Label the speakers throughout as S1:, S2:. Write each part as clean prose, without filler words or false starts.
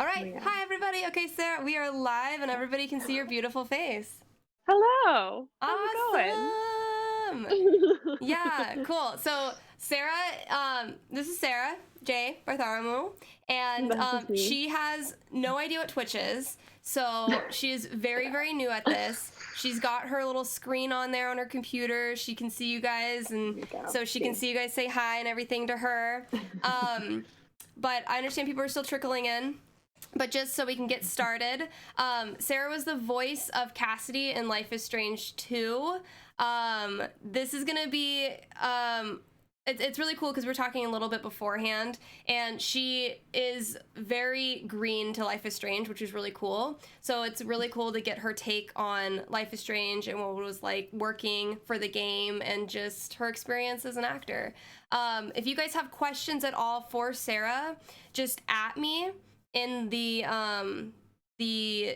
S1: All
S2: Oh
S1: right.
S2: my God.
S1: Hi, everybody. Okay, Sarah, we are live and everybody can see your beautiful face.
S2: Hello. How's it
S1: Awesome.
S2: going?
S1: Yeah, cool. So, Sarah, this is Sarah J. Bartholomew, and
S2: This is me.
S1: she has no idea what Twitch is. So, she is very, very new at this. She's got her little screen on there on her computer. She can see you guys, and so she can see you guys say hi and everything to her. But I understand people are still trickling in. But just so we can get started, Sarah was the voice of Cassidy in Life is Strange 2. This is going to be, it's really cool because we're talking a little bit beforehand, and she is very green to Life is Strange, which is really cool. So it's really cool to get her take on Life is Strange and what it was like working for the game and just her experience as an actor. If you guys have questions at all for Sarah, just at me in the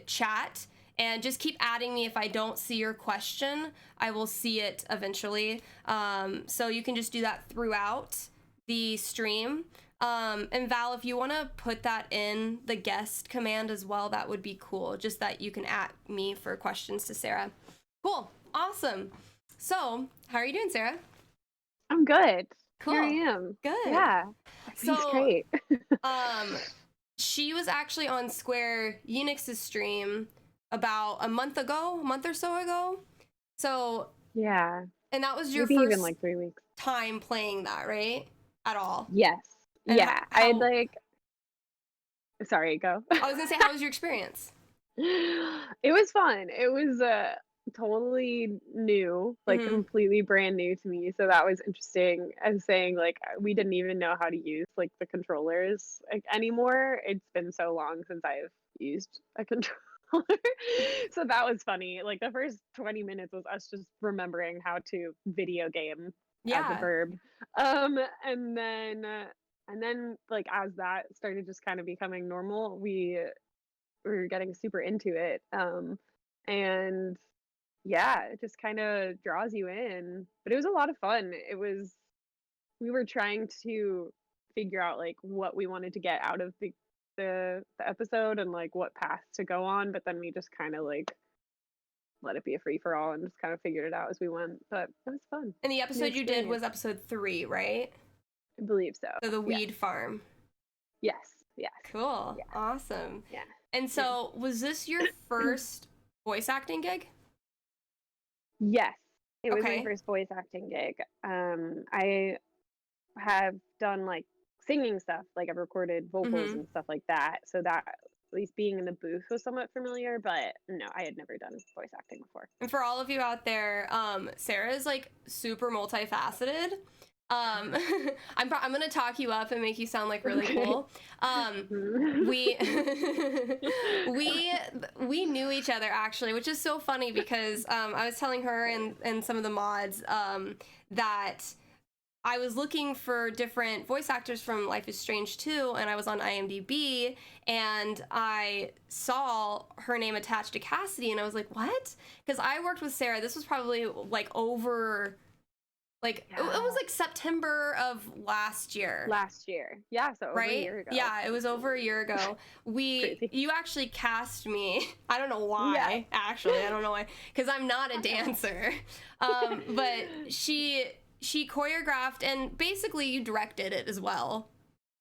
S1: chat, and just keep adding me. If I don't see your question, I will see it eventually. So you can just do that throughout the stream. And Val, if you want to put that in the guest command as well, that would be cool. Just that you can at me for questions to Sarah. Cool. Awesome. So how are you doing, Sarah?
S2: I'm good.
S1: Cool.
S2: Here I am.
S1: Good.
S2: Yeah. He's great.
S1: She was actually on Square Enix's stream about a month or so ago. So
S2: Yeah.
S1: and that was your
S2: Maybe
S1: first
S2: even like 3 weeks.
S1: time playing that, right? At all?
S2: Yes.
S1: And
S2: Yeah. I had like. Sorry, go.
S1: I was gonna say, how was your experience?
S2: It was fun. It was totally new, like completely brand new to me. So that was interesting. As saying like we didn't even know how to use like the controllers anymore. It's been so long since I've used a controller. So that was funny. Like the first 20 minutes was us just remembering how to video game as a verb. And then like as that started just kind of becoming normal, we were getting super into it. And yeah, it just kind of draws you in. But it was a lot of fun. We were trying to figure out like what we wanted to get out of the episode and like what path to go on, but then we just kind of like let it be a free for all and just kind of figured it out as we went. But it was fun.
S1: And the episode you did was episode 3, right?
S2: I believe so.
S1: So the weed farm.
S2: Yes. Yes.
S1: Cool.
S2: Yeah.
S1: Awesome.
S2: Yeah.
S1: And so was this your first voice acting gig?
S2: Yes. It was my first voice acting gig. I have done like singing stuff, like I've recorded vocals and stuff like that. So that at least being in the booth was somewhat familiar, but no, I had never done voice acting before.
S1: And for all of you out there, Sarah is like super multifaceted. I'm gonna talk you up and make you sound like really cool. We we knew each other actually, which is so funny because I was telling her and some of the mods that I was looking for different voice actors from Life is Strange 2, and I was on IMDb, and I saw her name attached to Cassidy, and I was like, what? Because I worked with Sarah. This was probably like over... Like, it was like September of last year.
S2: Yeah, so over a year ago.
S1: Yeah, it was over a year ago. You actually cast me. I don't know why, actually. I don't know why. Because I'm not a dancer. But she choreographed, and basically you directed it as well.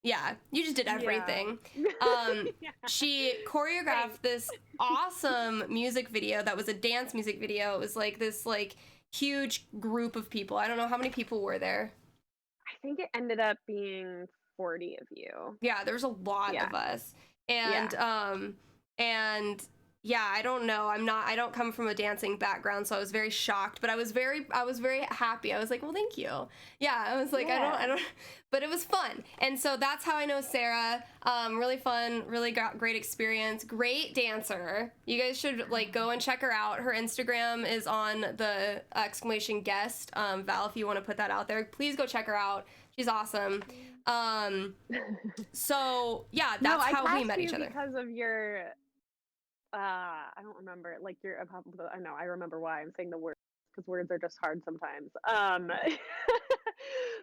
S1: Yeah, you just did everything. She choreographed this awesome music video that was a dance music video. It was like this, like... huge group of people. I don't know how many people were there.
S2: I think it ended up being 40 of you.
S1: Yeah, there's a lot of us. And yeah, I don't know. I don't come from a dancing background, so I was very shocked, but I was very happy. I was like, well, thank you. Yeah, I was like, I don't, but it was fun. And so that's how I know Sarah. Really fun, really great experience, great dancer. You guys should like go and check her out. Her Instagram is on the !guest. Val, if you want to put that out there, please go check her out. She's awesome. So yeah, that's how we met each other.
S2: Because of your I don't remember, like I know, I remember why I'm saying the words, because words are just hard sometimes.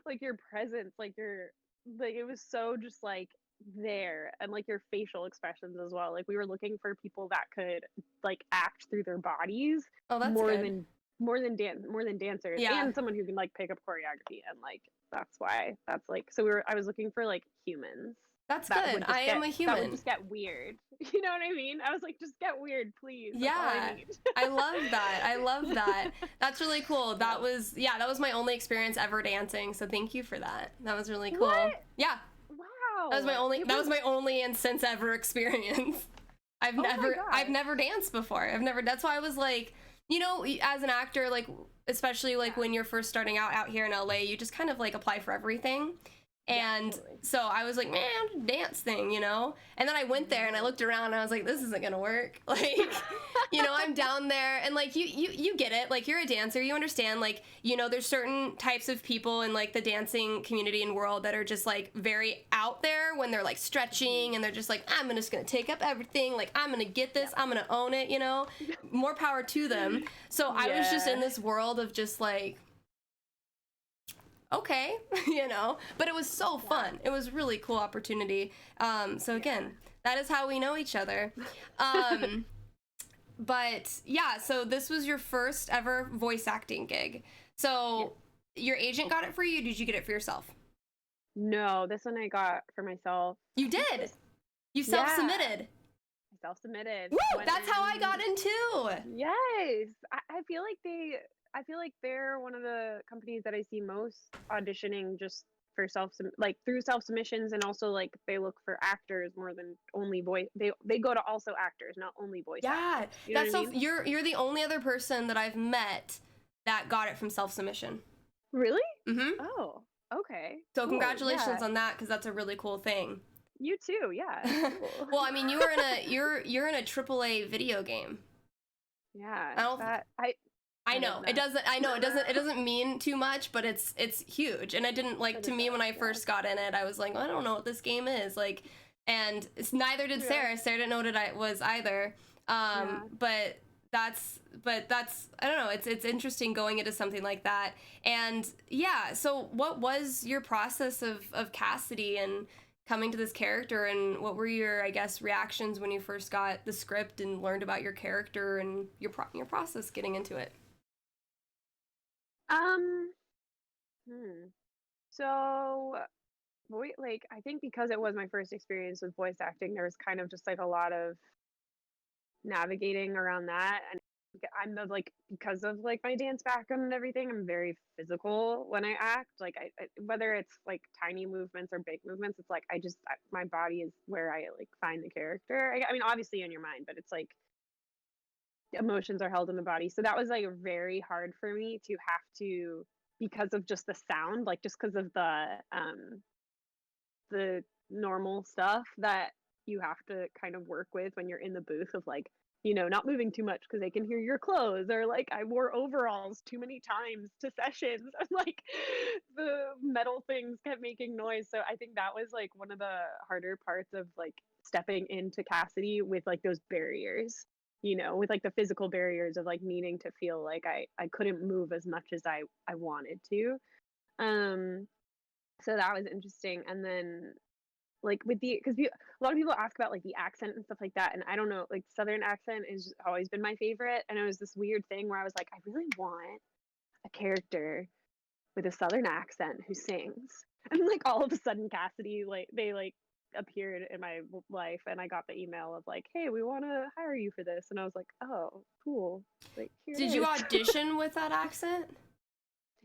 S2: Like your presence, like it was so just like there, and like your facial expressions as well. Like we were looking for people that could like act through their bodies
S1: Oh, that's
S2: more
S1: good.
S2: than more than dancers,
S1: Yeah.
S2: and someone who can like pick up choreography, and like that's why that's like I was looking for like humans
S1: That's
S2: that
S1: good.
S2: would
S1: I
S2: just
S1: am a
S2: that would
S1: human.
S2: just get weird. You know what I mean? I was like, just get weird, please. That's all I
S1: Yeah.
S2: need.
S1: I love that. I love that. That's really cool. That was my only experience ever dancing. So thank you for that. That was really cool.
S2: What?
S1: Yeah.
S2: Wow.
S1: That was my only and since ever experience. I've never danced before. That's why I was like, you know, as an actor, like, especially like when you're first starting out here in LA, you just kind of like apply for everything. And
S2: totally.
S1: so I was like, man, dance thing, you know? And then I went there and I looked around and I was like, this isn't gonna work. Like, you know, I'm down there and like you get it. Like, you're a dancer, you understand, like, you know, there's certain types of people in like the dancing community and world that are just like very out there when they're like stretching and they're just like, I'm just gonna take up everything, like I'm gonna get this, I'm gonna own it, you know? More power to them. So I was just in this world of just like, okay, you know, but it was so fun. It was really cool opportunity. So again, that is how we know each other. But yeah, so this was your first ever voice acting gig. So your agent got it for you, or did you get it for yourself?
S2: No, this one I got for myself.
S1: You did. You self-submitted.
S2: I self-submitted.
S1: Woo! That's how I got in too.
S2: Yes. I feel like they're one of the companies that I see most auditioning just for through self-submissions, and also like they look for actors more than only voice. They go to also actors, not only voice actors. You know
S1: that's
S2: what I mean?
S1: You're the only other person that I've met that got it from self-submission.
S2: Really?
S1: Mm-hmm.
S2: Oh, okay.
S1: So
S2: cool.
S1: congratulations on that, because that's a really cool thing.
S2: You too, yeah. Cool.
S1: Well, I mean, you're in a AAA video game.
S2: Yeah.
S1: I know it doesn't mean too much, but it's huge. And I didn't like, to me, when I first got in it, I was like, well, I don't know what this game is like, and neither did Sarah. Sarah didn't know what it was either. But that's I don't know. It's interesting going into something like that. And yeah, so what was your process of Cassidy and coming to this character, and what were your, I guess, reactions when you first got the script and learned about your character and your process getting into it?
S2: So, like, I think because it was my first experience with voice acting, there was kind of just like a lot of navigating around that. And like, because of like my dance background and everything, I'm very physical when I act. Like, whether it's like tiny movements or big movements, it's like my body is where I like find the character. I mean, obviously in your mind, but it's like emotions are held in the body. So that was like very hard for me to have to, because of just the sound, like just because of the normal stuff that you have to kind of work with when you're in the booth, of like, you know, not moving too much because they can hear your clothes, or like I wore overalls too many times to sessions and like the metal things kept making noise. So I think that was like one of the harder parts of like stepping into Cassidy, with like those barriers, you know, with like the physical barriers of like needing to feel like I couldn't move as much as I wanted to. um so that was interesting. And then like with because a lot of people ask about like the accent and stuff like that, and I don't know, like Southern accent is always been my favorite, and it was this weird thing where I was like, I really want a character with a Southern accent who sings. And like all of a sudden Cassidy, like they like appeared in my life, and I got the email of like, hey, we want to hire you for this, and I was like, oh cool, like here
S1: Did
S2: it
S1: you
S2: is.
S1: audition with that accent?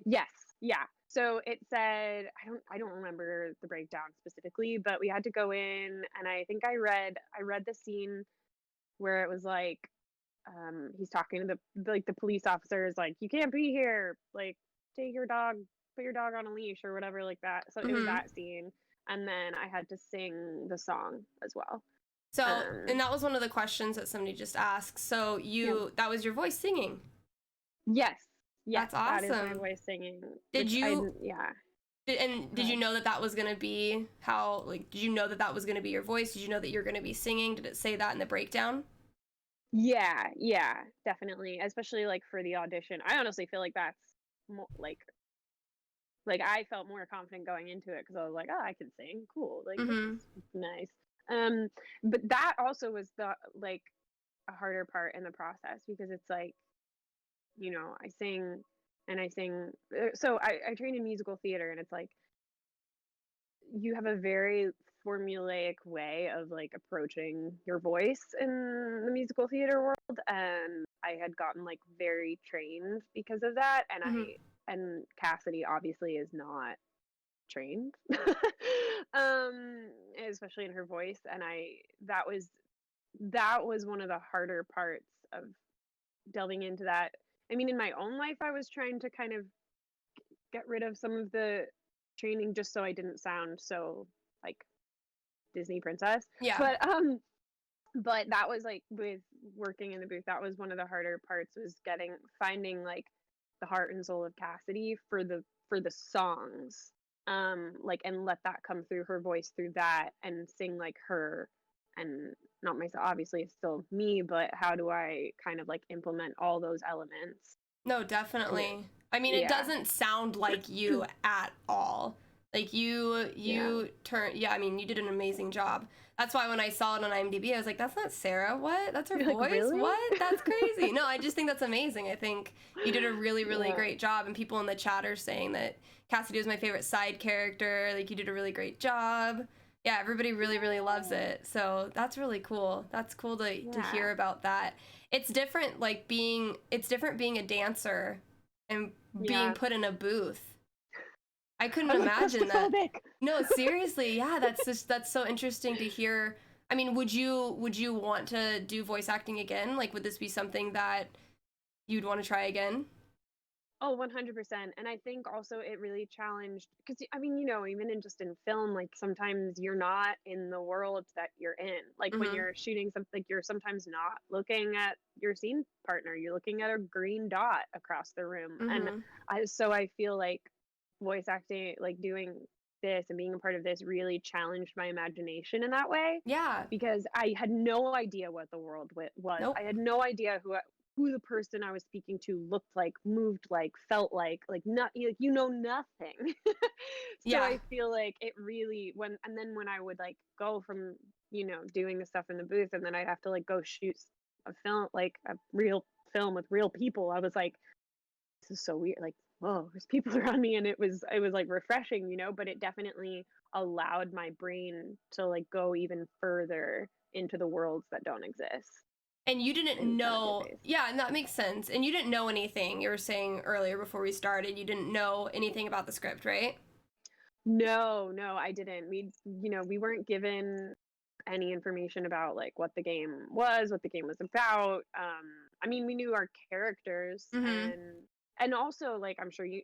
S2: Yes, yeah. So it said, I don't remember the breakdown specifically, but we had to go in, and I think I read the scene where it was like, he's talking to the police officers, like, you can't be here, like take your dog, put your dog on a leash or whatever, like that. So it was that scene, and then I had to sing the song as well.
S1: So and that was one of the questions that somebody just asked. So that was your voice singing?
S2: Yes. Yes,
S1: that's awesome.
S2: That is my voice singing.
S1: Did you?
S2: Yeah.
S1: Did you know that that was gonna be how? Like, did you know that that was gonna be your voice? Did you know that you're gonna be singing? Did it say that in the breakdown?
S2: Yeah, definitely. Especially like for the audition, I honestly feel like that's like Like, I felt more confident going into it because I was like, oh, I can sing, cool, like this
S1: Mm-hmm.
S2: is nice. But that also was the like a harder part in the process because it's like, I sing and I sing. So I trained in musical theater, and it's like you have a very formulaic way of like approaching your voice in the musical theater world, and I had gotten like very trained because of that, and
S1: Mm-hmm.
S2: Cassidy obviously is not trained. um Especially in her voice, and I that was one of the harder parts of delving into that. I mean, in my own life I was trying to kind of get rid of some of the training just so I didn't sound so like Disney princess.
S1: Yeah.
S2: But that was like with working in the booth, that was one of the harder parts, was finding like the heart and soul of Cassidy for the songs. Like, and let that come through her voice through that and sing like her, and not myself, obviously it's still me, but how do I kind of like implement all those elements?
S1: No, definitely. I mean, it
S2: Yeah.
S1: doesn't sound like you at all. Like
S2: Yeah.
S1: yeah, I mean, you did an amazing job. That's why when I saw it on IMDb, I was like, that's not Sarah. What? That's her
S2: You're like,
S1: voice?
S2: really?
S1: What? That's crazy. No, I just think that's amazing. I think you did a really, really
S2: Yeah.
S1: great job. And people in the chat are saying that Cassidy was my favorite side character. Like, you did a really great job. Yeah, everybody really, really loves it. So that's really cool. That's cool to hear about that. It's different, it's different being a dancer and being
S2: Yeah.
S1: put in a booth. I couldn't
S2: I'm like
S1: imagine that.
S2: claustrophobic.
S1: No, seriously, yeah, that's so interesting to hear. I mean, would you want to do voice acting again? Like, would this be something that you'd want to try again?
S2: Oh, 100%. And I think also it really challenged, because I mean, even in film, like sometimes you're not in the world that you're in. Like when
S1: Mhm.
S2: you're shooting something, like you're sometimes not looking at your scene partner, you're looking at a green dot across the room. And
S1: Mhm.
S2: I feel like voice acting, like doing this and being a part of this, really challenged my imagination in that way,
S1: Yeah.
S2: because I had no idea what the world was.
S1: Nope.
S2: I had no idea who the person I was speaking to looked like, moved like, felt like not like nothing. So
S1: Yeah.
S2: I feel like it really, when I would like go from doing the stuff in the booth, and then I'd have to like go shoot a film, like a real film with real people, I was like, this is so weird, like, whoa, there's people around me, and it was like refreshing, but it definitely allowed my brain to like go even further into the worlds that don't exist
S1: And you didn't
S2: in front of your
S1: know,
S2: face.
S1: yeah, and that makes sense. And you didn't know anything. You were saying earlier before we started, you didn't know anything about the script, right?
S2: No, no, I didn't. We weren't given any information about like what the game was, what the game was about. I mean, we knew our characters,
S1: Mhm.
S2: and also like I'm sure you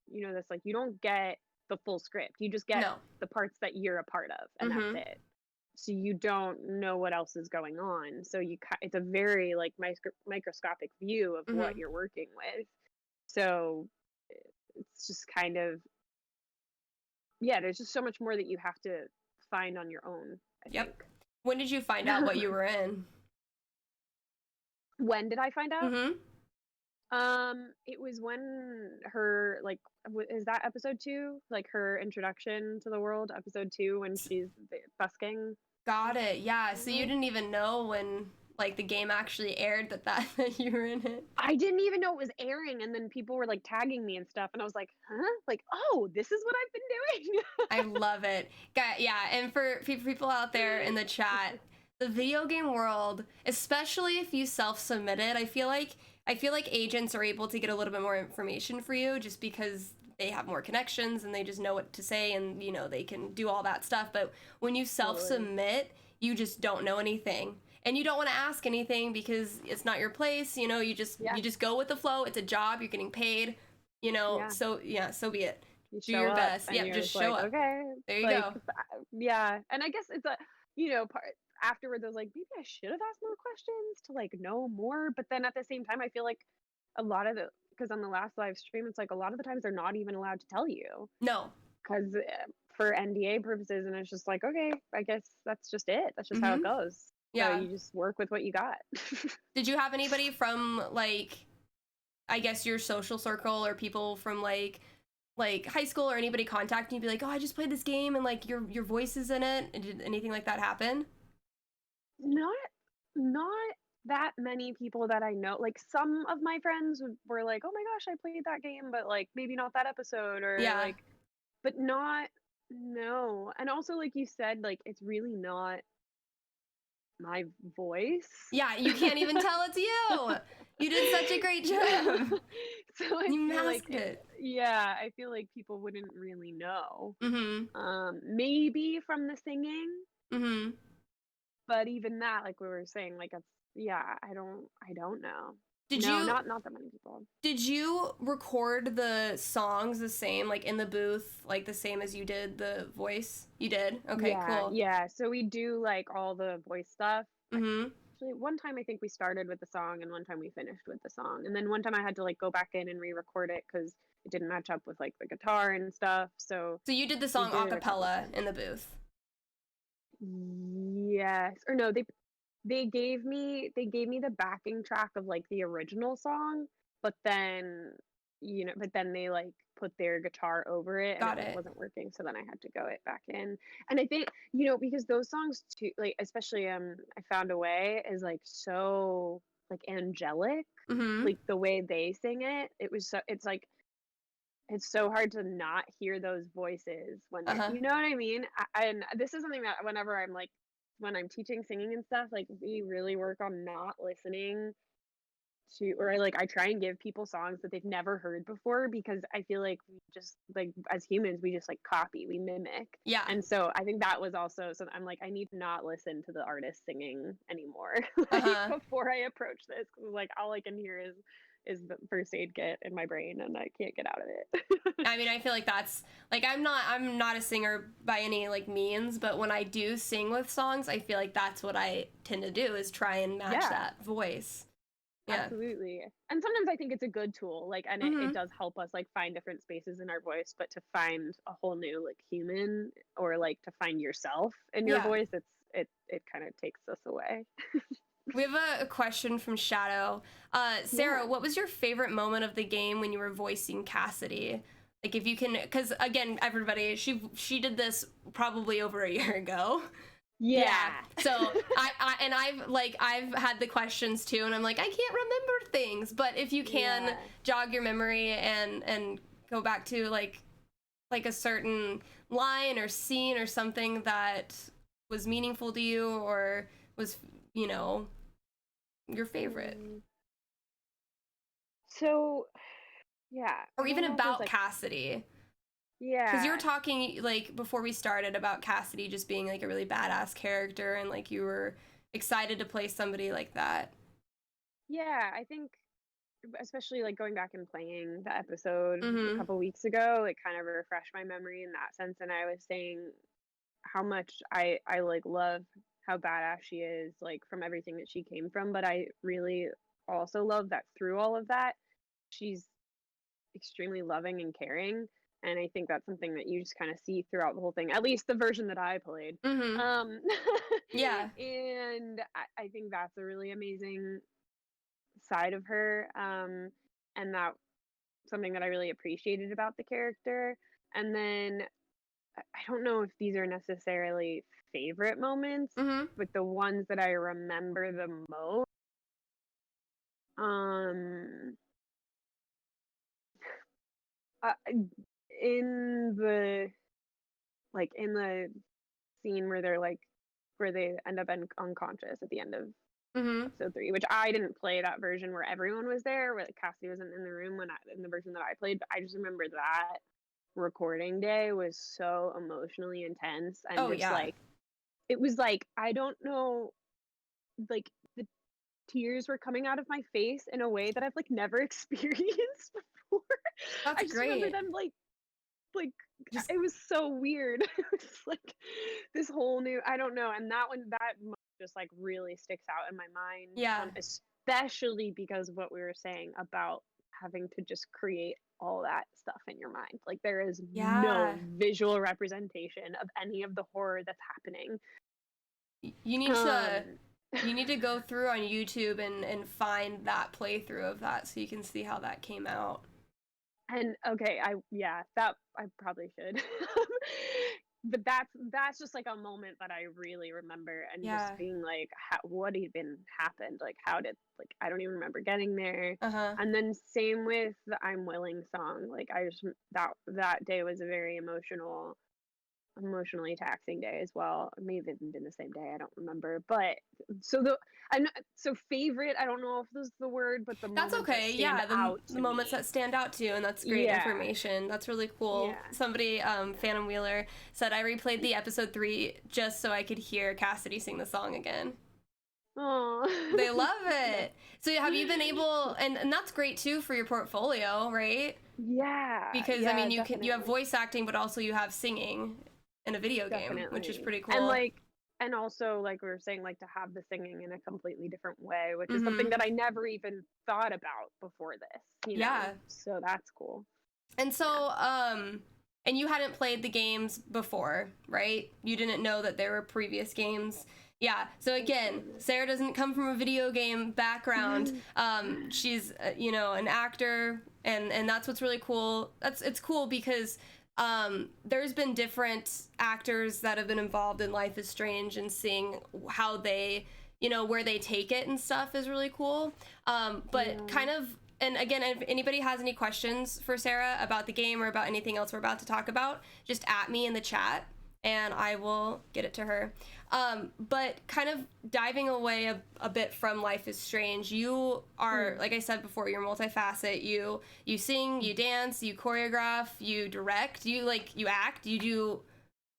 S2: know this, like you don't get the full script. You just get
S1: No.
S2: the parts that you're a part of, and that's
S1: Mhm.
S2: it. So you don't know what else is going on. So it's a very like microscopic view of what
S1: Mhm.
S2: you're working with. So it's just kind of, yeah, there's just so much more that you have to find on your own, I
S1: Yep.
S2: think.
S1: When did you find out what you were in?
S2: When did I find out?
S1: Mhm.
S2: It was when her like is that episode 2? Like her introduction to the world, episode 2, when she's busking.
S1: Got it. Yeah. So you
S2: Mhm.
S1: didn't even know when like the game actually aired that you were in it.
S2: I didn't even know it was airing, and then people were like tagging me and stuff, and I was like, huh? Like, oh, this is what I've been doing.
S1: I love it. Yeah, and for people out there in the chat, the video game world, especially if you self-submit it, I feel like agents are able to get a little bit more information for you just because they have more connections and they just know what to say, and they can do all that stuff. But when you
S2: Totally.
S1: self-submit, you just don't know anything. And you don't want to ask anything because it's not your place,
S2: Yeah.
S1: you just go with the flow. It's a job, you're getting paid,
S2: Yeah.
S1: so yeah, so be it.
S2: You
S1: Do
S2: show
S1: your
S2: up
S1: best.
S2: and
S1: Yep,
S2: you're
S1: just
S2: just
S1: show
S2: like,
S1: up.
S2: okay,
S1: There you
S2: like,
S1: go.
S2: yeah. And I guess it's part afterwards I was like, maybe I should have asked more questions to like know more. But then at the same time, I feel like a lot of because on the last live stream, it's like a lot of the times they're not even allowed to tell you
S1: No.
S2: because for NDA purposes. And it's just like, okay, I guess that's just it. That's just how it
S1: Mhm.
S2: goes. So
S1: Yeah.
S2: you just work with what you got.
S1: Did you have anybody from like I guess your social circle or people from like like high school or anybody contact you and be like, oh, I just played this game and like your voice is in it? And did anything like that happen?
S2: Not not that many people that I know. Like some of my friends were like, "Oh my gosh, I played that game, but like maybe not that episode," or
S1: Yeah.
S2: like, but not no. And also, like you said, like it's really not my voice.
S1: Yeah, you can't even tell it's you. You did such a great job.
S2: So I
S1: You
S2: feel like
S1: masked it.
S2: yeah, I feel like people wouldn't really know.
S1: Mhm.
S2: Maybe from the singing,
S1: Mhm.
S2: but even that, like we were saying, like it's yeah, I don't know.
S1: Did
S2: No,
S1: you
S2: not that many people.
S1: did you record the songs the same, like in the booth, like the same as you did the voice? You did? Okay,
S2: Yeah,
S1: cool.
S2: yeah. So we do like all the voice stuff.
S1: Mhm.
S2: Actually, one time I think we started with the song, and one time we finished with the song, and then one time I had to like go back in and re-record it because it didn't match up with like the guitar and stuff. So
S1: So you did the
S2: we
S1: song a
S2: did it a couple
S1: cappella
S2: times.
S1: in the booth.
S2: Yes, or no, they gave me the backing track of like the original song, but then but then they like put their guitar over it and it
S1: Got
S2: like
S1: it.
S2: wasn't working, so then I had to go it back in. And I think, because those songs too, like especially I Found a Way is like so like angelic,
S1: Mhm.
S2: like the way they sing it. It's like it's so hard to not hear those voices when they're,
S1: Uh-huh.
S2: you know what I mean? And this is something that whenever I'm like, when I'm teaching singing and stuff, like we really work on not listening to, or like I try and give people songs that they've never heard before because I feel like we just like as humans, we just like copy, we mimic.
S1: Yeah.
S2: And so I think that was also, so I'm like, I need to not listen to the artist singing anymore, like
S1: Uh-huh.
S2: before I approach this, because like all I can hear is the first aid kit in my brain and I can't get out of it.
S1: I mean, I feel like that's like I'm not a singer by any like means, but when I do sing with songs, I feel like that's what I tend to do is try and match
S2: Yeah,
S1: that voice. Yeah.
S2: absolutely. And sometimes I think it's a good tool, like, and it
S1: Mhm.
S2: does help us like find different spaces in our voice, but to find a whole new like human, or like to find yourself in your
S1: Yeah.
S2: voice, it kind of takes us away.
S1: We have a question from Shadow. Sarah,
S2: Yeah.
S1: what was your favorite moment of the game when you were voicing Cassidy? Like if you can, because again, everybody, she did this probably over a year ago. Yeah.
S2: Yeah.
S1: So I've had the questions too, and I'm like I can't remember things, but if you can
S2: Yeah.
S1: jog your memory and go back to like a certain line or scene or something that was meaningful to you or was you know your favorite,
S2: Mm, So, yeah,
S1: or
S2: I
S1: even
S2: don't know if there's
S1: about
S2: like,
S1: Cassidy. Because you were
S2: yeah.
S1: talking like before we started about Cassidy just being like a really badass character and like you were excited to play somebody like that.
S2: Yeah, I think especially like going back and playing the episode a
S1: Mhm.
S2: couple weeks ago, it kind of refreshed my memory in that sense. And I was saying how much I like love how badass she is, like from everything that she came from. But I really also love that through all of that, she's extremely loving and caring. And I think that's something that you just kind of see throughout the whole thing, at least the version that I played.
S1: Mhm.
S2: Um,
S1: Yeah.
S2: and I think that's a really amazing side of her. And that something that I really appreciated about the character. And then I don't know if these are necessarily favorite moments,
S1: Mhm.
S2: but the ones that I remember the most, um, uh, in the in the scene where where they end up unconscious at the end of
S1: Mhm.
S2: episode 3, which I didn't play that version where everyone was there, where like, Cassidy wasn't in the room in the version that I played, but I just remember that recording day was so emotionally intense and
S1: Oh
S2: just
S1: yeah.
S2: like it was like I don't know, like the tears were coming out of my face in a way that I've like never experienced before.
S1: That's
S2: I just remember
S1: great.
S2: them like
S1: Just
S2: it was so weird. It was like this whole new, I don't know, and that moment just like really sticks out in my mind,
S1: yeah.
S2: especially because of what we were saying about having to just create all that stuff in your mind. Like there is no
S1: Yeah.
S2: visual representation of any of the horror that's happening.
S1: You need to
S2: Um
S1: you need to go through on YouTube and find that playthrough of that so you can see how that came out.
S2: And okay, that I probably should. But that's just like a moment that I really remember and just
S1: Yeah.
S2: being like, what even happened? Like, how did like I don't even remember getting there.
S1: Uh-huh.
S2: And then same with the I'm Willing song. Like I just that day was a very emotionally taxing day as well. It may have even been the same day, I don't remember. But so the I'm not, so favorite, I don't know if this is the word, but the
S1: That's
S2: moments that
S1: okay.
S2: stand
S1: Yeah,
S2: out
S1: the
S2: to
S1: moments that
S2: me.
S1: stand out to you, and that's great
S2: Yeah.
S1: information. That's really cool.
S2: Yeah.
S1: Somebody, Phantom Wheeler, said I replayed the episode 3 just so I could hear Cassidy sing the song again.
S2: Oh.
S1: They love it. So have you been able, and that's great too for your portfolio, right?
S2: Yeah,
S1: Because I
S2: yeah,
S1: mean, you have
S2: definitely.
S1: voice acting, but also you have singing in a video game, which is
S2: Definitely.
S1: pretty
S2: And
S1: cool.
S2: like and also like we were saying like to have the singing in a completely different way, which is something
S1: Mm-hmm.
S2: that I never even thought about before this, you know.
S1: Yeah.
S2: So that's cool.
S1: And
S2: Yeah.
S1: so, and you hadn't played the games before, right? You didn't know that there were previous games. Yeah. So again, Sarah doesn't come from a video game background. She's, an actor, and that's what's really cool. It's cool because there's been different actors that have been involved in Life is Strange, and seeing how they, where they take it and stuff is really cool. But
S2: Yeah.
S1: kind of, and again, if anybody has any questions for Sarah about the game or about anything else we're about to talk about, just at me in the chat and I will get it to her. But kind of diving away a bit from Life is Strange, you are, like I said before, you're multifaceted. You sing, you dance, you choreograph, you direct, you act, you do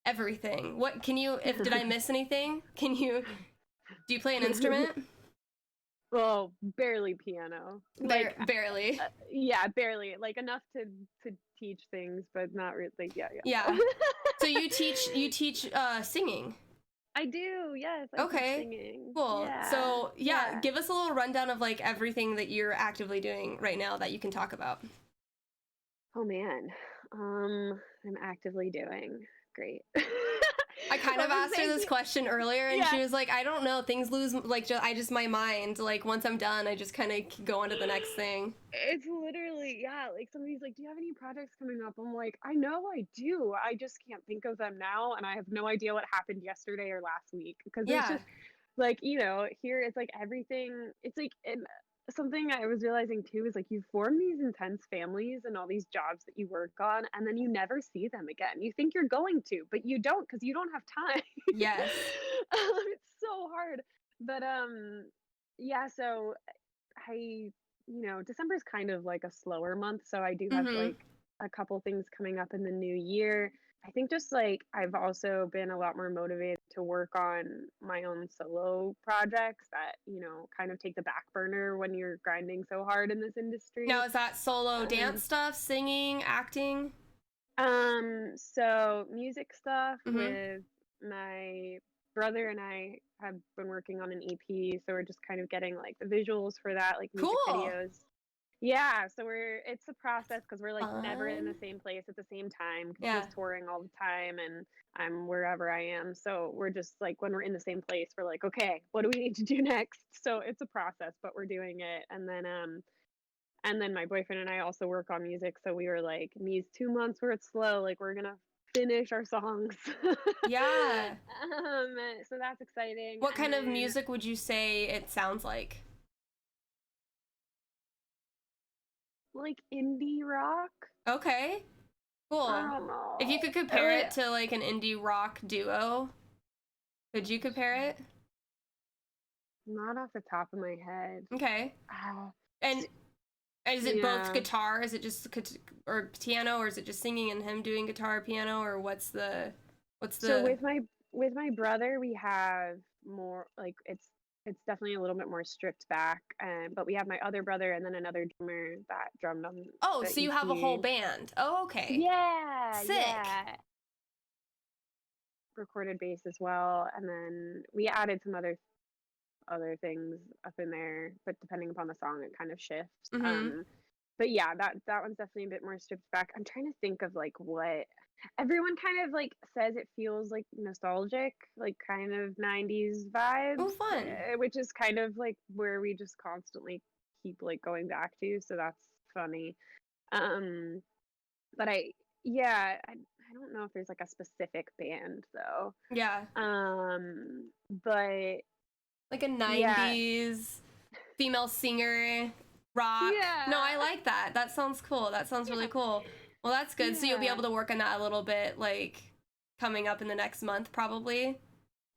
S1: everything. What can you, if did I miss anything? Do you play an instrument?
S2: Well, barely piano. Like
S1: Barely.
S2: yeah, barely. Like enough to teach things, but not really like yeah.
S1: Yeah. So you teach singing.
S2: I do. Yes, I teach
S1: Okay.
S2: singing.
S1: Cool.
S2: Yeah.
S1: So yeah,
S2: Yeah.
S1: give us a little rundown of like everything that you're actively doing right now that you can talk about.
S2: Oh man. I'm actively doing great.
S1: I kind
S2: Well,
S1: of asked her
S2: thank
S1: this
S2: you.
S1: question earlier, and
S2: Yeah.
S1: she was like, "I don't know. Things lose like my mind. Like once I'm done, I just kind of go on to the next thing."
S2: It's literally, yeah, like somebody's like, "Do you have any projects coming up?" I'm like, "I know I do. I just can't think of them now, and I have no idea what happened yesterday or last week because there's
S1: Yeah.
S2: just like, here it's like everything, it's like and something I was realizing too is like you form these intense families and all these jobs that you work on, and then you never see them again. You think you're going to, but you don't because you don't have time.
S1: Yes.
S2: It's so hard. But yeah, so December's kind of like a slower month, so I do have
S1: Mhm.
S2: like a couple things coming up in the new year. I think just like I've also been a lot more motivated to work on my own solo projects that, kind of take the back burner when you're grinding so hard in this
S1: Now
S2: industry.
S1: is that solo dance
S2: Um,
S1: stuff, singing, acting?
S2: so music stuff
S1: Mhm.
S2: with my brother and I have been working on an EP, so we're just kind of getting like the visuals for that, like music
S1: Cool.
S2: videos. Yeah, so it's a process because we're like never in the
S1: Fun.
S2: same place at the same time because
S1: Yeah.
S2: he's touring all the time and I'm wherever I am. So we're just like when we're in the same place, we're like, okay, what do we need to do next? So it's a process, but we're doing it. And then my boyfriend and I also work on music, so we were like, in these 2 months where it's slow, like we're gonna finish our songs.
S1: Yeah.
S2: So that's exciting.
S1: What
S2: And
S1: kind of
S2: then
S1: music would you say it sounds like?
S2: like indie rock.
S1: Okay.
S2: I
S1: Cool.
S2: don't
S1: If you
S2: know.
S1: could compare
S2: Like,
S1: it to like an indie rock duo, could you compare it?
S2: not off the top of my head.
S1: Okay.
S2: Ah,
S1: And is it both
S2: yeah.
S1: guitar? Is it just or piano, or is it just singing and him doing guitar, piano, or what's
S2: So
S1: the?
S2: with my brother, we have more like it's definitely a little bit more stripped back. But we have my other brother and then another drummer that drummed on
S1: Oh,
S2: the
S1: so you have a whole
S2: EP.
S1: band. Oh, okay.
S2: Yeah,
S1: Sick.
S2: yeah. Recorded bass as well, and then we added some other things up in there, but depending upon the song, it kind of shifts.
S1: Mhm.
S2: But yeah, that one's definitely a bit more stripped back. I'm trying to think of like what everyone kind of like says it feels like nostalgic, like kind of 90s
S1: Oh,
S2: vibes,
S1: fun.
S2: which is kind of like where we just constantly keep like going back to. So that's funny. Um, but I don't know if there's like a specific band though.
S1: Yeah.
S2: But
S1: Like a
S2: yeah,
S1: 90s female singer, rock. No, I
S2: yeah,
S1: like that. That sounds cool. That sounds really
S2: yeah,
S1: cool. Well, that's good. So you'll be
S2: yeah.
S1: able to work on that a little bit, like coming up in the next month, probably.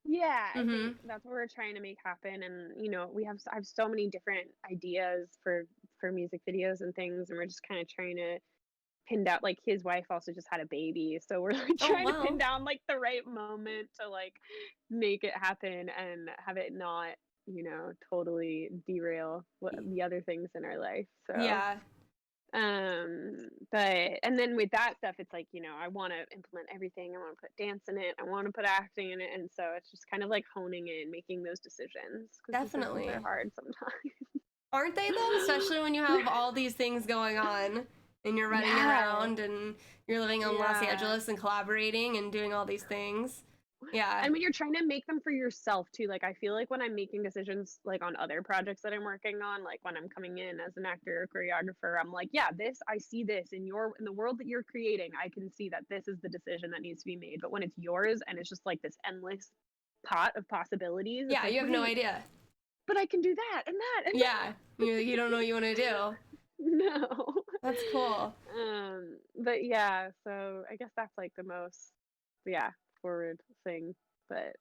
S2: Yeah, I think
S1: Mm-hmm.
S2: that's what we're trying to make happen, and I have so many different ideas for music videos and things, and we're just kind of trying to pin down. Like his wife also just had a baby, so we're like
S1: Oh,
S2: trying to pin
S1: wow.
S2: down like the right moment to like make it happen and have it not totally derail the other things in our life. So
S1: Yeah,
S2: but and then with that stuff, it's like, I want to implement everything. I want to put dance in it. I want to put acting in it. And so it's just kind of like honing in, making those decisions because decisions are
S1: definitely.
S2: hard sometimes.
S1: Aren't they though? Especially when you have all these things going on and you're running
S2: Yeah.
S1: around and you're living in Los
S2: Yeah.
S1: Angeles and collaborating and doing all these things. Yeah.
S2: And when you're trying to make them for yourself too, like I feel like when I'm making decisions like on other projects that I'm working on, like when I'm coming in as an actor or choreographer, I'm like, yeah, this I see this in the world that you're creating, I can see that this is the decision that needs to be made. But when it's yours and it's just like this endless pot of possibilities, it's
S1: Yeah,
S2: like,
S1: you have no
S2: wait,
S1: idea.
S2: but I can do that and that and
S1: Yeah. You don't know what you want to do.
S2: no.
S1: That's cool.
S2: But yeah, so I guess that's like the most, yeah, forward thing. But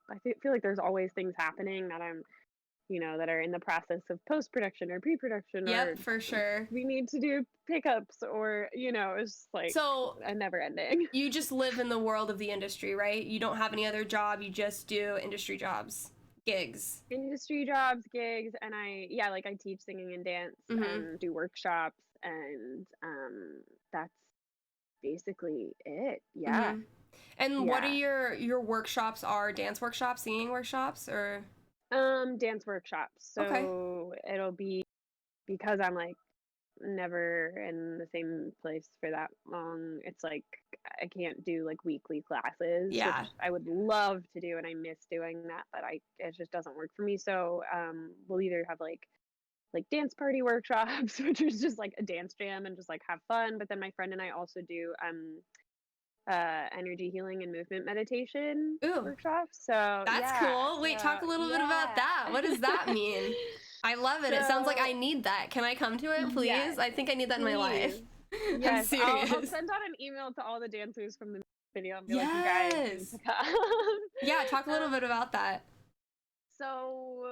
S2: feel like there's always things happening that that are in the process of post production or pre production, or
S1: Yep, for sure.
S2: we need to do pickups, or it's just like
S1: So
S2: a never ending.
S1: you just live in the world of the industry, right? You don't have any other job. You just do industry jobs, gigs.
S2: Industry jobs, gigs, and like I teach singing and dance
S1: Mm-hmm.
S2: and do workshops, and that's basically it. Yeah.
S1: Mm-hmm. And what are
S2: Yeah.
S1: your workshops? Are dance workshops, singing workshops, or
S2: Dance workshops.
S1: okay?
S2: So it'll be because I'm like never in the same place for that long. It's like I can't do like weekly classes, which
S1: Yeah.
S2: I would love to do, and I miss doing that, but it just doesn't work for me. So we'll either have like dance party workshops, which is just like a dance jam and just like have fun. But then my friend and I also do energy healing and movement meditation
S1: Ooh,
S2: workshops. So
S1: that's
S2: yeah,
S1: cool. Wait, talk a little bit about
S2: yeah.
S1: that. What does that mean? I love it. It sounds like
S2: So
S1: I need that. Can I come to it, please?
S2: yes,
S1: I think I need that in my life.
S2: please.
S1: I'm
S2: Yes, I'll
S1: serious.
S2: send out an email to all the dancers from the video and be like, you guys need
S1: Yes.
S2: to come.
S1: Yeah, talk a little bit
S2: um,
S1: about that.
S2: so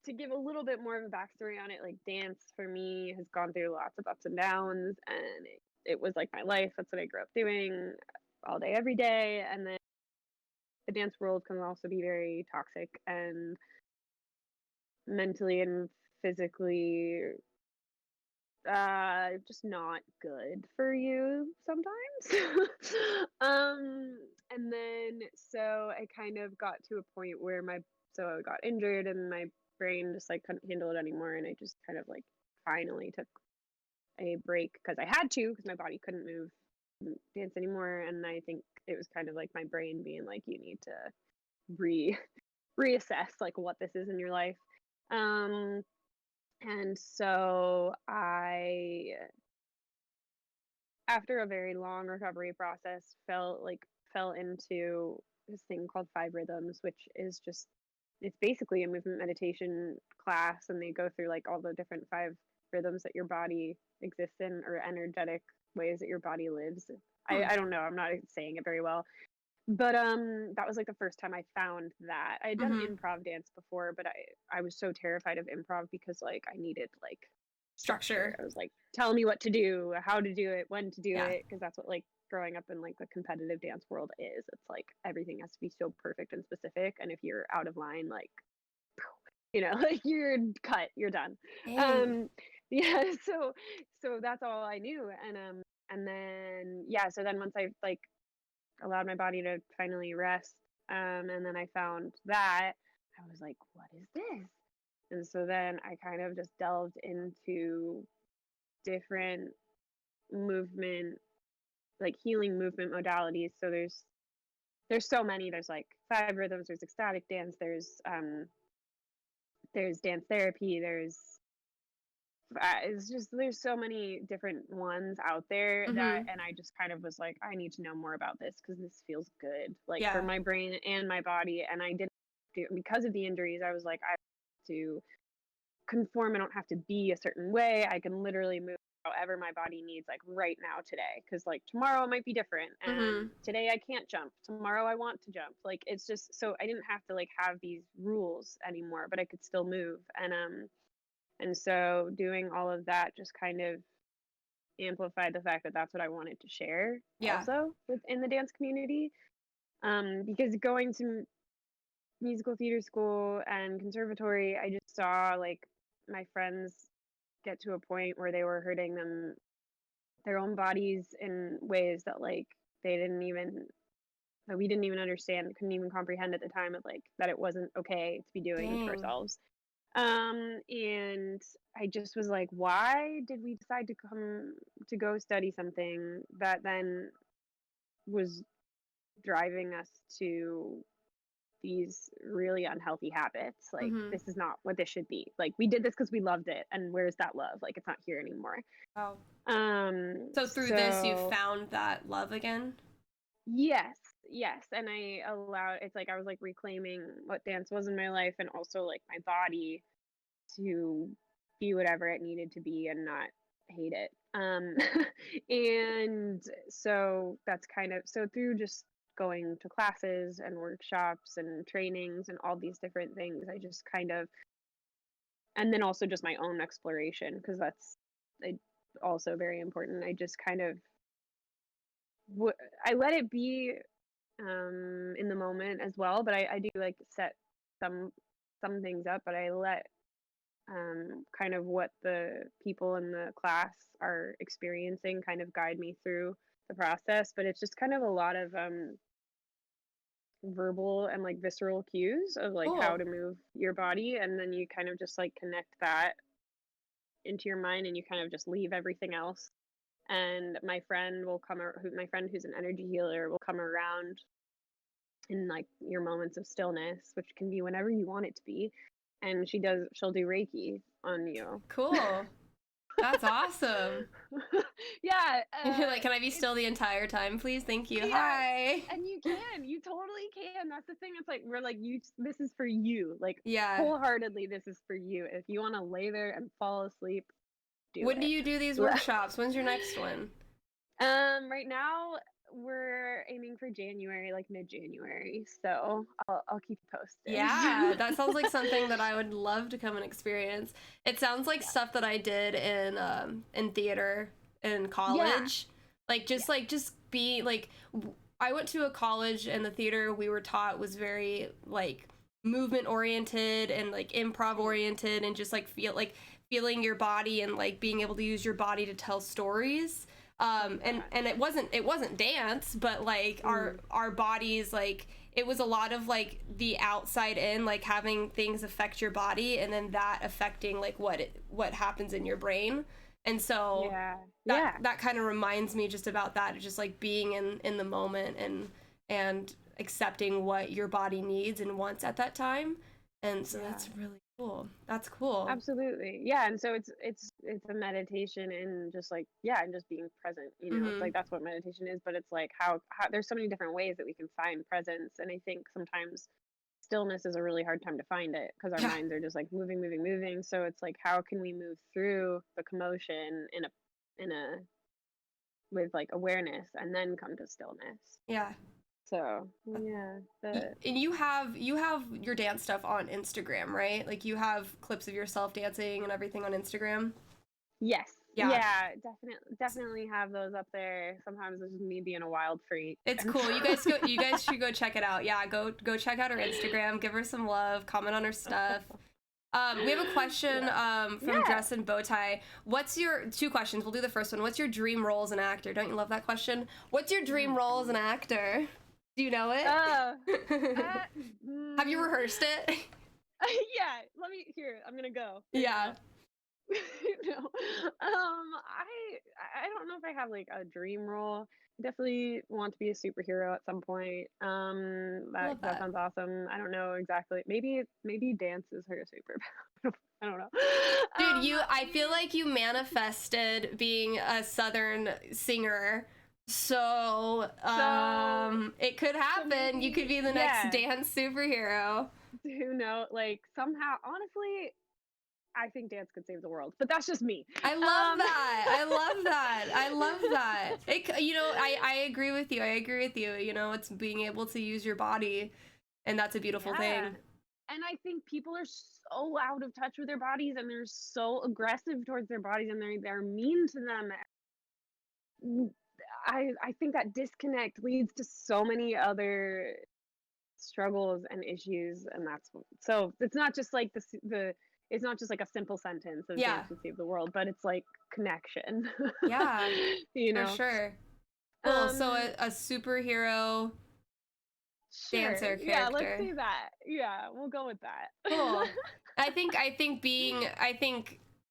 S2: to give a little bit more of a backstory on it, like dance for me has gone through lots of ups and downs, and it was like my life. That's what I grew up doing all day, every day. And then the dance world can also be very toxic and mentally and physically just not good for you sometimes. um and then so I kind of got to a point where so I got injured and my brain just like couldn't handle it anymore, and I just kind of like finally took a break because I had to, because my body couldn't move, couldn't dance anymore. And I think it was kind of like my brain being like, you need to re reassess like what this is in your life. um and so I, after a very long recovery process, fell into this thing called Five Rhythms, which is just, it's basically a movement meditation class, and they go through like all the different five rhythms that your body exists in, or energetic ways that your body lives.
S1: Hmm.
S2: I don't know, I'm not saying it very well, but that was like the first time I found that. I had done
S1: Mm-hmm.
S2: improv dance before, but I was so terrified of improv because like I needed like structure.
S1: Structure.
S2: I was like, tell me what to do, how to do it, when to do
S1: Yeah.
S2: it, because that's what like growing up in like the competitive dance world is. It's like everything has to be so perfect and specific, and if you're out of line, like like you're cut, you're done.
S1: Dang.
S2: Um yeah, so that's all I knew. And then yeah, so then once I like allowed my body to finally rest, and then I found that, I was like, what is this? And so then I kind of just delved into different movement, like healing movement modalities. So there's so many. There's like five rhythms, there's ecstatic dance, there's dance therapy, there's it's just there's so many different ones out there that, and I just kind of was like, I need to know more about this because this feels good, like for
S1: Yeah.
S2: my brain and my body. And I didn't do, because of the injuries, I was like, I have to conform. I don't have to be a certain way. I can literally move however my body needs, like right now, today, because like tomorrow it might be different, and today I can't jump, tomorrow I want to jump. Like it's just, so I didn't have to like have these rules anymore, but I could still move. And so doing all of that just kind of amplified the fact that that's what I wanted to share
S1: Yeah.
S2: also within the dance community. Because going to musical theater school and conservatory, I just saw like my friends get to a point where they were hurting their own bodies in ways that like they didn't even that we didn't even understand, couldn't even comprehend at the time, of like that it wasn't okay to be doing to
S1: Dang.
S2: ourselves. And I just was like, why did we decide to come to go study something that then was driving us to these really unhealthy habits? Like, this is not what this should be. Like, we did this because we loved it, and where's that love? Like, it's not here anymore.
S1: Wow. So through this, you found that love again?
S2: Yes, yes. And I allowed, it's like I was like reclaiming what dance was in my life, and also like my body to be whatever it needed to be and not hate it. And so that's kind of, so through just going to classes and workshops and trainings and all these different things, I just kind of, and then also just my own exploration, because that's also very important. I just kind of I let it be in the moment as well, but I do like set some things up, but I let kind of what the people in the class are experiencing kind of guide me through the process. But it's just kind of a lot of verbal and like visceral cues of like how to move your body, and then you kind of just like connect that into your mind, and you kind of just leave everything else. And my friend my friend who's an energy healer will come around in like your moments of stillness, which can be whenever you want it to be, and she'll do Reiki on you.
S1: Cool. That's awesome.
S2: Yeah.
S1: You're like, can I be still the entire time, please? Thank you.
S2: Yeah,
S1: Hi.
S2: and you totally can. That's the thing. It's like, we're like, this is for you. Like,
S1: Yeah.
S2: wholeheartedly, this is for you. If you want to lay there and fall asleep,
S1: When do you do these workshops? When's your next one?
S2: Right now we're aiming for January, like mid-January. So I'll keep you posted.
S1: Yeah, that sounds like something that I would love to come and experience. It sounds like stuff that I did in theater in college. Like just be like, I went to a college, and the theater we were taught was very like movement oriented and like improv oriented, and just like feeling your body and like being able to use your body to tell stories. And it wasn't dance, but like our bodies, like it was a lot of like the outside in, like having things affect your body, and then that affecting like what happens in your brain. And so that kind of reminds me just about that, just like being in the moment and accepting what your body needs and wants at that time. And so that's really cool. That's cool.
S2: Absolutely. Yeah. And so it's a meditation, and just like, and just being present, it's like, that's what meditation is. But it's like how there's so many different ways that we can find presence. And I think sometimes stillness is a really hard time to find it, because our minds are just like moving. So it's like, how can we move through the commotion in a with like awareness, and then come to stillness.
S1: Yeah.
S2: So yeah.
S1: And you have your dance stuff on Instagram, right? Like you have clips of yourself dancing and everything on Instagram?
S2: Yes. Yeah, definitely have those up there. Sometimes it's just me being a wild freak.
S1: It's cool. You guys should go check it out. Yeah, go check out her Instagram, give her some love, comment on her stuff. We have a question from Dress and Bowtie. What's your two questions? We'll do the first one. What's your dream role as an actor? Don't you love that question? What's your dream role as an actor? Do you know it? Have you rehearsed it?
S2: Yeah. I'm gonna go.
S1: Yeah.
S2: no. I don't know if I have like a dream role. I definitely want to be a superhero at some point. That
S1: Love
S2: that
S1: that.
S2: sounds awesome. I don't know exactly. Maybe dance is her superpower. I don't know.
S1: Dude, I feel
S2: I
S1: like you manifested being a Southern singer. So,
S2: so
S1: it could
S2: so
S1: happen. You could
S2: maybe
S1: be the next
S2: yeah.
S1: dance superhero.
S2: Who know? Like somehow, honestly, I think dance could save the world, but that's just me.
S1: I love
S2: Um,
S1: that. I love that. I love that. I agree with you. I agree with you. It's being able to use your body, and that's a beautiful
S2: yeah.
S1: thing.
S2: And I think people are so out of touch with their bodies and they're so aggressive towards their bodies and they're mean to them. I think that disconnect leads to so many other struggles and issues and so it's not just like the it's not just like a simple sentence of
S1: Yeah.
S2: dance can save the world, but it's like connection.
S1: Yeah,
S2: you
S1: for
S2: know.
S1: sure. Cool. So
S2: Um
S1: a superhero
S2: sure.
S1: dancer
S2: Yeah, let's
S1: character.
S2: say that. Yeah, we'll go with that.
S1: Cool. I think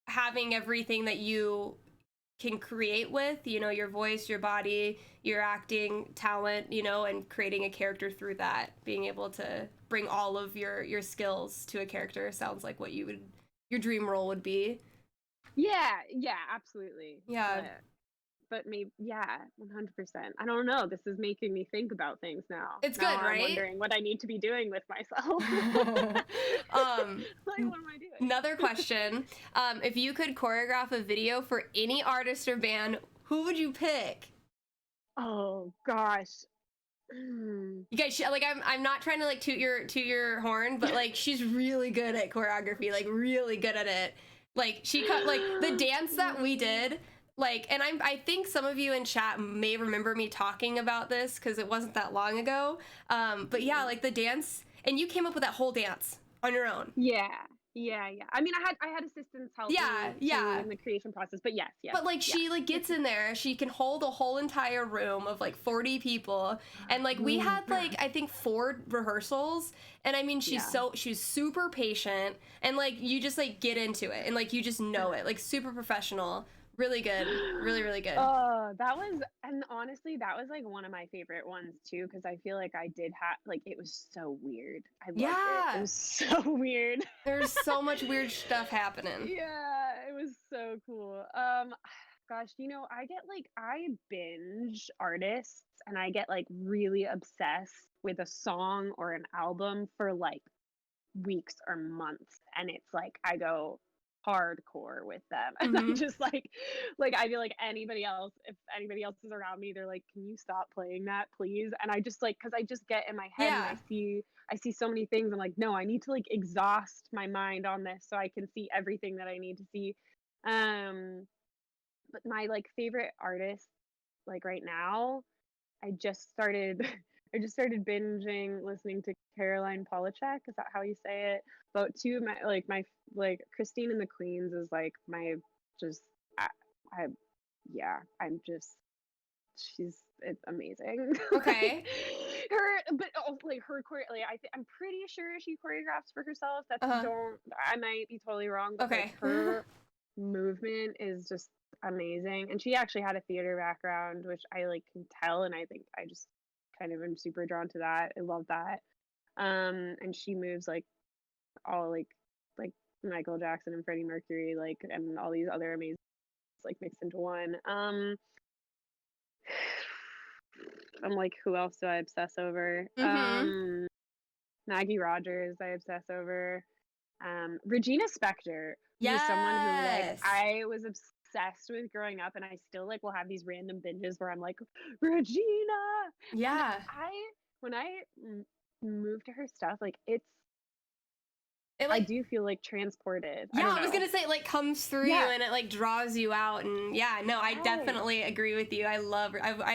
S1: having everything that you can create with, your voice, your body, your acting talent, and creating a character through that, being able to bring all of your skills to a character sounds like what your dream role would be.
S2: Yeah, yeah, absolutely.
S1: Yeah.
S2: But maybe yeah, 100%. I don't know. This is making me think about things now.
S1: It's
S2: Now
S1: good,
S2: I'm
S1: right?
S2: wondering what I need to be doing with myself.
S1: um
S2: Like what am I doing?
S1: Another question. If you could choreograph a video for any artist or band, who would you pick?
S2: Oh gosh. Mm.
S1: You guys, like, I'm not trying to like toot your horn, but like she's really good at choreography, like really good at it. Like she cut like the dance that we did, like, and I think some of you in chat may remember me talking about this because it wasn't that long ago. But yeah, like the dance, and you came up with that whole dance on your own.
S2: Yeah. Yeah, yeah. I mean, I had assistants help
S1: Yeah,
S2: me too
S1: yeah.
S2: in the creation process, but yes, yes.
S1: But like
S2: Yeah.
S1: she like gets in there, she can hold a whole entire room of like 40 people, and like we
S2: Oh my
S1: had like
S2: gosh.
S1: I think 4 rehearsals, and I mean
S2: Yeah.
S1: she's super patient, and like you just like get into it and like you just know it, like super professional, really good, really really good.
S2: Oh, and honestly, that was like one of my favorite ones too, because I feel like I did have like it was so weird. I loved it. It
S1: Yeah,
S2: was so weird.
S1: there's so much weird stuff happening.
S2: Yeah, it was so cool. Gosh, I binge artists and I get like really obsessed with a song or an album for like weeks or months and it's like I go hardcore with them and I'm
S1: Hmm.
S2: just like I feel like if anybody else is around me they're like can you stop playing that please and I just like because I just get in my head and
S1: Yeah,
S2: I see so many things I'm like no I need to like exhaust my mind on this so I can see everything that I need to see um but my like favorite artist like right now I just started I just started binging listening to Caroline Polachek. Is that how you say it? About two of my like Christine and the Queens is like my just I yeah, I'm just it's amazing. like
S1: okay.
S2: but also like like I'm pretty sure she choreographs for herself. That's
S1: Uh-huh.
S2: don't I might be totally wrong, but like
S1: Okay.
S2: her movement is just amazing. And she actually had a theater background, which I like can tell, and I think I just kind of am super drawn to that. I love that. And she moves all like Michael Jackson and Freddie Mercury, like and all these other amazing like mixed into one. I'm like, who else do I obsess over?
S1: Mhm.
S2: Maggie Rogers, I obsess over. Regina Spektor, who's someone who like
S1: Yes.
S2: I was obsessed with growing up, and I still like will have these random binges where I'm like, Regina, and
S1: Yeah.
S2: when I move to her stuff, like
S1: It
S2: I
S1: like
S2: do feel like transported. I
S1: Yeah,
S2: don't
S1: I was
S2: know.
S1: gonna say it like comes through you
S2: Yeah.
S1: and it like draws you out, and yeah, no, I
S2: Yes.
S1: definitely agree with you. I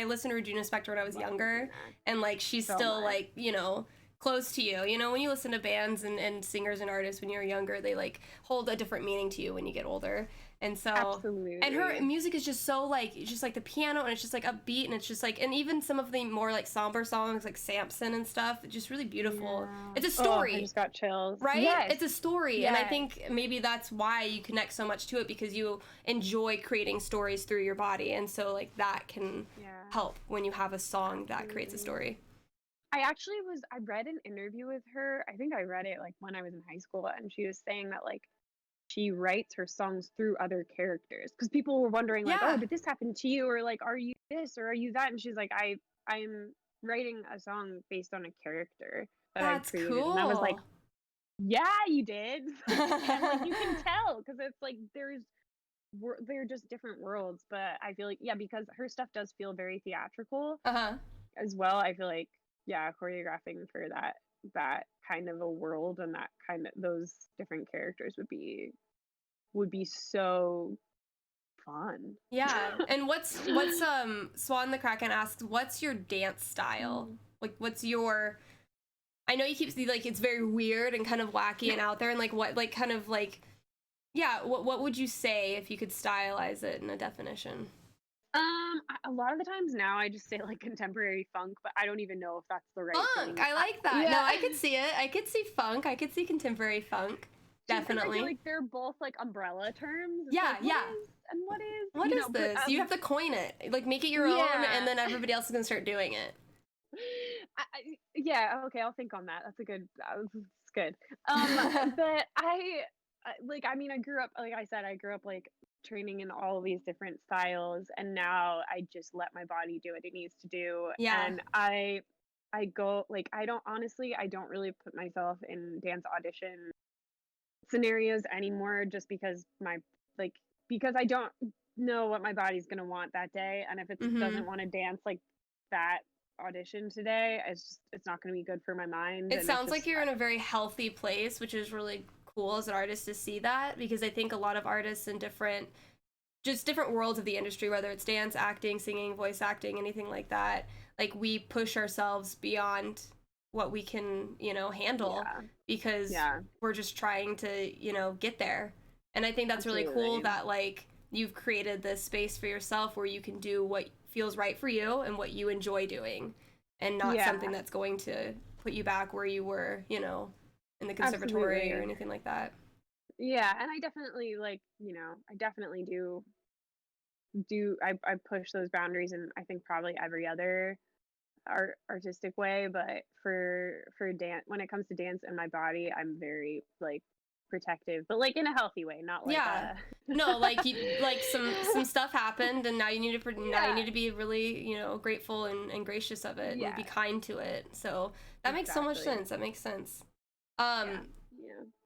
S1: listened to Regina Spektor when I was
S2: Love
S1: younger,
S2: Regina
S1: and like she's
S2: so
S1: still
S2: much.
S1: like close to you. You know, when you listen to bands and singers and artists when you're younger, they like hold a different meaning to you when you get older. And so,
S2: Absolutely.
S1: and her music is just so like, it's just like the piano, and it's just like upbeat, and it's just like, and even some of the more like somber songs like Samson and stuff, it's just really beautiful.
S2: Yeah.
S1: It's a story.
S2: I just got chills.
S1: Right?
S2: Yes.
S1: It's a story.
S2: Yes.
S1: And I think maybe that's why you connect so much to it, because you enjoy creating stories through your body. And so like that can help when you have a song that creates a story.
S2: I read an interview with her. I think I read it like when I was in high school, and she was saying that like she writes her songs through other characters, because people were wondering like, oh, did this happen to you, or like, are you this or are you that? And she's like, I'm writing a song based on a character that I've created.
S1: Cool.
S2: And I was like, yeah, you did. And like you can tell, because it's like they're just different worlds. But I feel like, yeah, because her stuff does feel very theatrical as well. I feel like, yeah, choreographing for that kind of a world and that kind of those different characters would be so fun.
S1: Yeah. And what's Swan the Kraken asks, what's your dance style? Like what's your, I know you keep like it's very weird and kind of wacky and out there, and like what like kind of like, yeah, what would you say if you could stylize it in a definition?
S2: A lot of the times now I just say like contemporary funk, but I don't even know if that's the right
S1: Funk,
S2: thing.
S1: I like that.
S2: Yeah.
S1: No, I could see it. I could see funk. I could see contemporary funk. Definitely.
S2: I feel like they're both like umbrella terms.
S1: Yeah,
S2: like,
S1: yeah.
S2: What is
S1: this? You have to coin it. Like make it your own, and then everybody else is gonna start doing it.
S2: Yeah. Okay, I'll think on that. That's good. But I grew up, like I said, like training in all these different styles, and now I just let my body do what it needs to do.
S1: Yeah.
S2: And I go like I don't really put myself in dance audition scenarios anymore, just because because I don't know what my body's gonna want that day, and if it doesn't want to dance like that audition today, it's not going to be good for my mind.
S1: It sounds like you're in a very healthy place, which is really cool as an artist to see that, because I think a lot of artists in different worlds of the industry, whether it's dance, acting, singing, voice acting, anything like that, like we push ourselves beyond what we can, handle, because we're just trying to, get there. And I think that's really cool that like you've created this space for yourself where you can do what feels right for you and what you enjoy doing, and not something that's going to put you back where you were, in the conservatory or anything like that.
S2: Yeah, and I definitely I push those boundaries, and I think probably every other artistic way, but for dance, when it comes to dance and my body, I'm very like protective, but like in a healthy way, not like
S1: no, like you like some stuff happened, and now you need to be really grateful and gracious of it, and be kind to it. So that makes so much sense.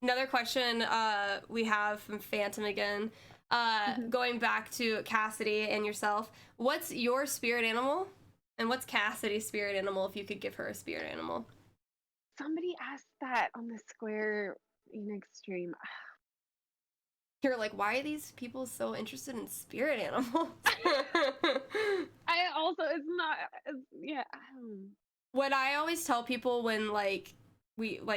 S1: Another question we have from Phantom again, going back to Cassidy and yourself, what's your spirit animal, and what's Cassidy's spirit animal, if you could give her a spirit animal?
S2: Somebody asked that on the Square Enix stream.
S1: You're like, why are these people so interested in spirit animals? What I always tell people when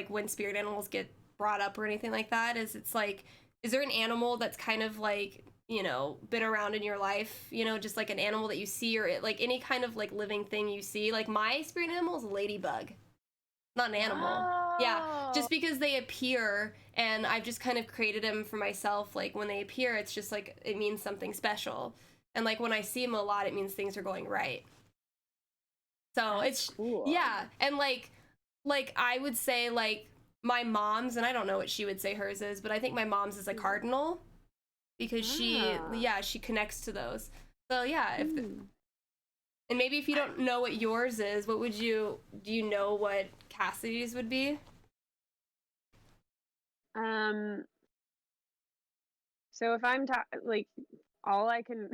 S1: when spirit animals get brought up or anything like that is, it's like, is there an animal that's kind of like, been around in your life, just like an animal that you see, or like any kind of like living thing you see? Like my spirit animal is a ladybug. Not an animal. Oh. Yeah, just because they appear, and I've just kind of created them for myself. Like when they appear, it's just like it means something special, and like when I see them a lot, it means things are going right. So it's cool. Yeah, and like I would say like my mom's, and I don't know what she would say hers is, but I think my mom's is a cardinal, because she connects to those. So yeah, and maybe if you don't know what yours is, do you know what Cassidy's would be?
S2: So if I'm like, all I can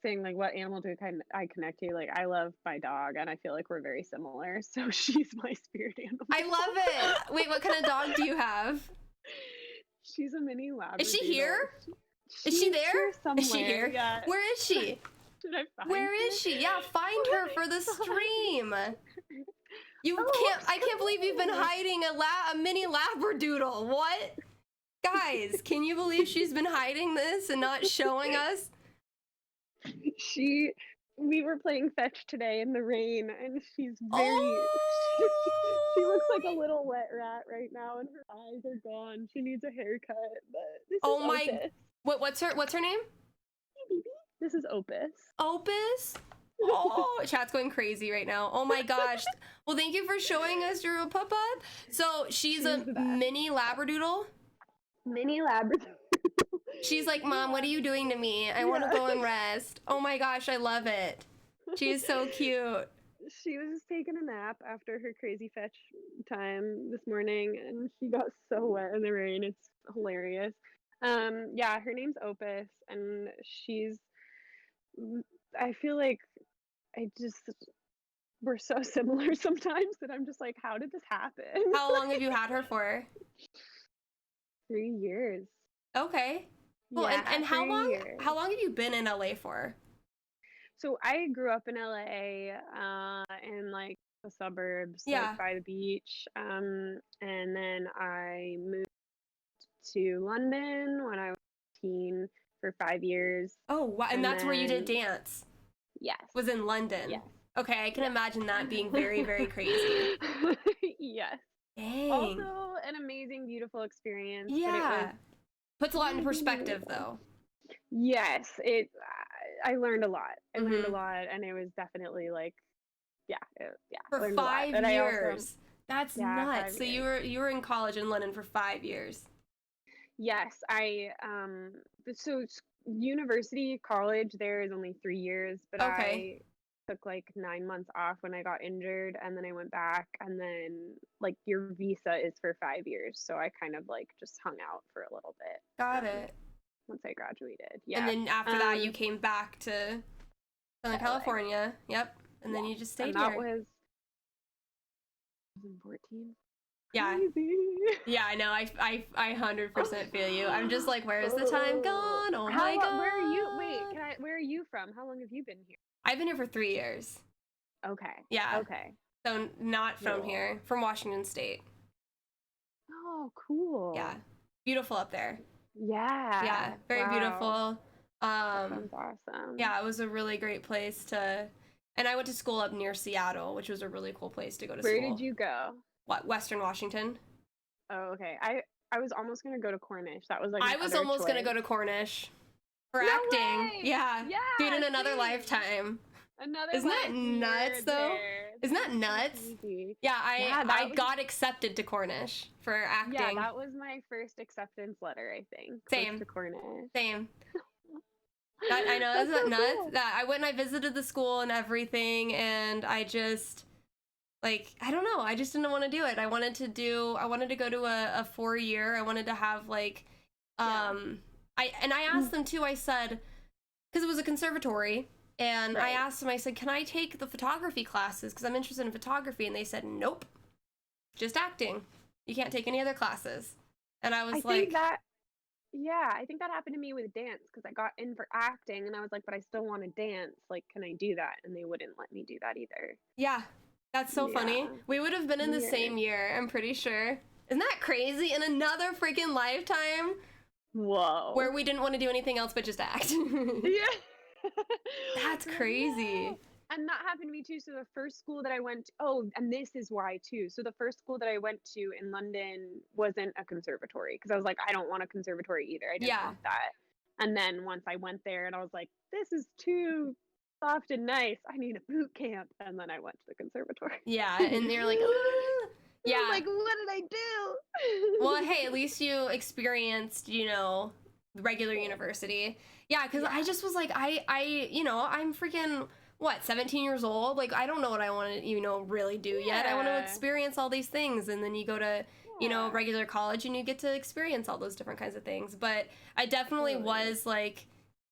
S2: saying like what animal I connect to, like I love my dog, and I feel like we're very similar, so she's my spirit animal.
S1: I love it. Wait, what kind of dog do you have?
S2: She's a mini Labrador.
S1: Is she here? Is she there? Is she here?
S2: Yeah.
S1: Where is she?
S2: Should I find
S1: Where
S2: her?
S1: is she? Yeah, find her for the stream. I can't believe you've been hiding a mini labradoodle. What? Guys, can you believe she's been hiding this and not showing us?
S2: We were playing fetch today in the rain, and she's very
S1: Oh!
S2: she looks like a little wet rat right now, and her eyes are gone. She needs a haircut, but this
S1: Oh
S2: is
S1: my!
S2: Opus.
S1: What's her name?
S2: Hey, baby. This is Opus.
S1: Opus? Oh, chat's going crazy right now. Oh my gosh. Well, thank you for showing us your pup. So she's a mini labradoodle.
S2: Mini Labrador.
S1: She's like, Mom, what are you doing to me? I want to go and rest. Oh my gosh, I love it. She is so cute.
S2: She was just taking a nap after her crazy fetch time this morning, and she got so wet in the rain. It's hilarious. Yeah, her name's Opus, and I feel like we're so similar sometimes that I'm just like, how did this happen?
S1: How long have you had her for?
S2: 3 years.
S1: Okay. Well,
S2: Yeah,
S1: and how
S2: 3
S1: long
S2: years.
S1: how long have you been in LA for?
S2: So I grew up in LA, in like the suburbs,
S1: Yeah.
S2: like by the beach. And then I moved to London when I was 18 for 5 years.
S1: Oh, wow. And that's where you did dance?
S2: Yes.
S1: Was in London?
S2: Yes.
S1: Okay, I can imagine that being very, very crazy.
S2: Yes.
S1: Dang.
S2: Also an amazing, beautiful experience.
S1: Yeah.
S2: But it was
S1: puts a lot in perspective, though.
S2: Yes, I learned a lot. I learned a lot, and it was definitely like,
S1: For 5 years. That's nuts. So you were in college in London for 5 years.
S2: Yes, so university, college there is only 3 years, but I took like 9 months off when I got injured, and then I went back, and then like your visa is for 5 years, so I kind of like just hung out for a little bit.
S1: Got it.
S2: Once I graduated, yeah.
S1: And then after that, you came back to Southern California. Yep. And then you just stayed
S2: and that
S1: here.
S2: was 2014.
S1: Yeah.
S2: Crazy.
S1: Yeah, I know. I 100% feel you. I'm just like, where's the time gone? Oh my god.
S2: Where are you? Wait, where are you from? How long have you been here?
S1: I've been here for 3 years.
S2: Okay.
S1: Yeah.
S2: Okay.
S1: So not from here, from Washington State.
S2: Oh, cool.
S1: Yeah. Beautiful up there.
S2: Yeah.
S1: Yeah, very beautiful.
S2: That sounds awesome.
S1: Yeah, it was a really great place to, and I went to school up near Seattle, which was a really cool place to go to school.
S2: Where did you go?
S1: What, Western Washington?
S2: Oh, okay. I was almost gonna go to Cornish. That was like
S1: I was almost gonna go to Cornish for acting.
S2: Way!
S1: Yeah. Dude, in another lifetime. Isn't that nuts though? Isn't that nuts? Yeah, I got accepted to Cornish for acting.
S2: Yeah, that was my first acceptance letter, I think.
S1: Same.
S2: To Cornish.
S1: Same. I know, isn't that nuts? Cool. That I went and I visited the school and everything, and I just, like, I don't know, I just didn't want to do it. I wanted to go to a 4-year. I wanted to have like, I asked them too. I said, because it was a conservatory. And I asked them, I said, can I take the photography classes? Because I'm interested in photography. And they said, nope, just acting. You can't take any other classes. And I was like...
S2: I think that happened to me with dance, because I got in for acting and I was like, but I still want to dance. Like, can I do that? And they wouldn't let me do that either.
S1: Yeah, that's so funny. We would have been in the same year, I'm pretty sure. Isn't that crazy? In another freaking lifetime.
S2: Whoa.
S1: Where we didn't want to do anything else but just act.
S2: Yeah.
S1: That's crazy.
S2: And that happened to me too. So the first school that I went to, and this is why too. So the first school that I went to in London wasn't a conservatory, because I was like, I don't want a conservatory either. I didn't want that. And then once I went there and I was like, this is too soft and nice. I need a boot camp. And then I went to the conservatory.
S1: Yeah, and they're like, yeah.
S2: I'm like, what did I do?
S1: Well, hey, at least you experienced, regular university. Yeah, because I just was like, I'm freaking, 17 years old? Like, I don't know what I want to, really do yet. I want to experience all these things. And then you go to, regular college and you get to experience all those different kinds of things. But I definitely was like,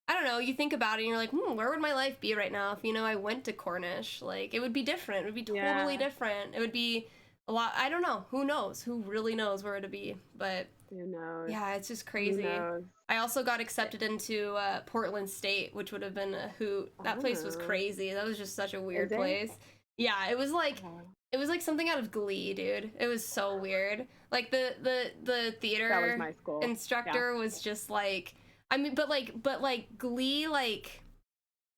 S1: I don't know, you think about it and you're like, where would my life be right now if, I went to Cornish? Like, it would be different. It would be totally different. It would be a lot, I don't know. Who knows? Who really knows where it'd be? But...
S2: Who knows?
S1: Yeah, it's just crazy. I also got accepted into Portland State, which would have been a hoot. That place was crazy. That was just such a weird place. Yeah, it was like It was like something out of Glee, dude. It was so weird. Like the theater
S2: That was my school.
S1: instructor was just like, I mean, but like Glee, like,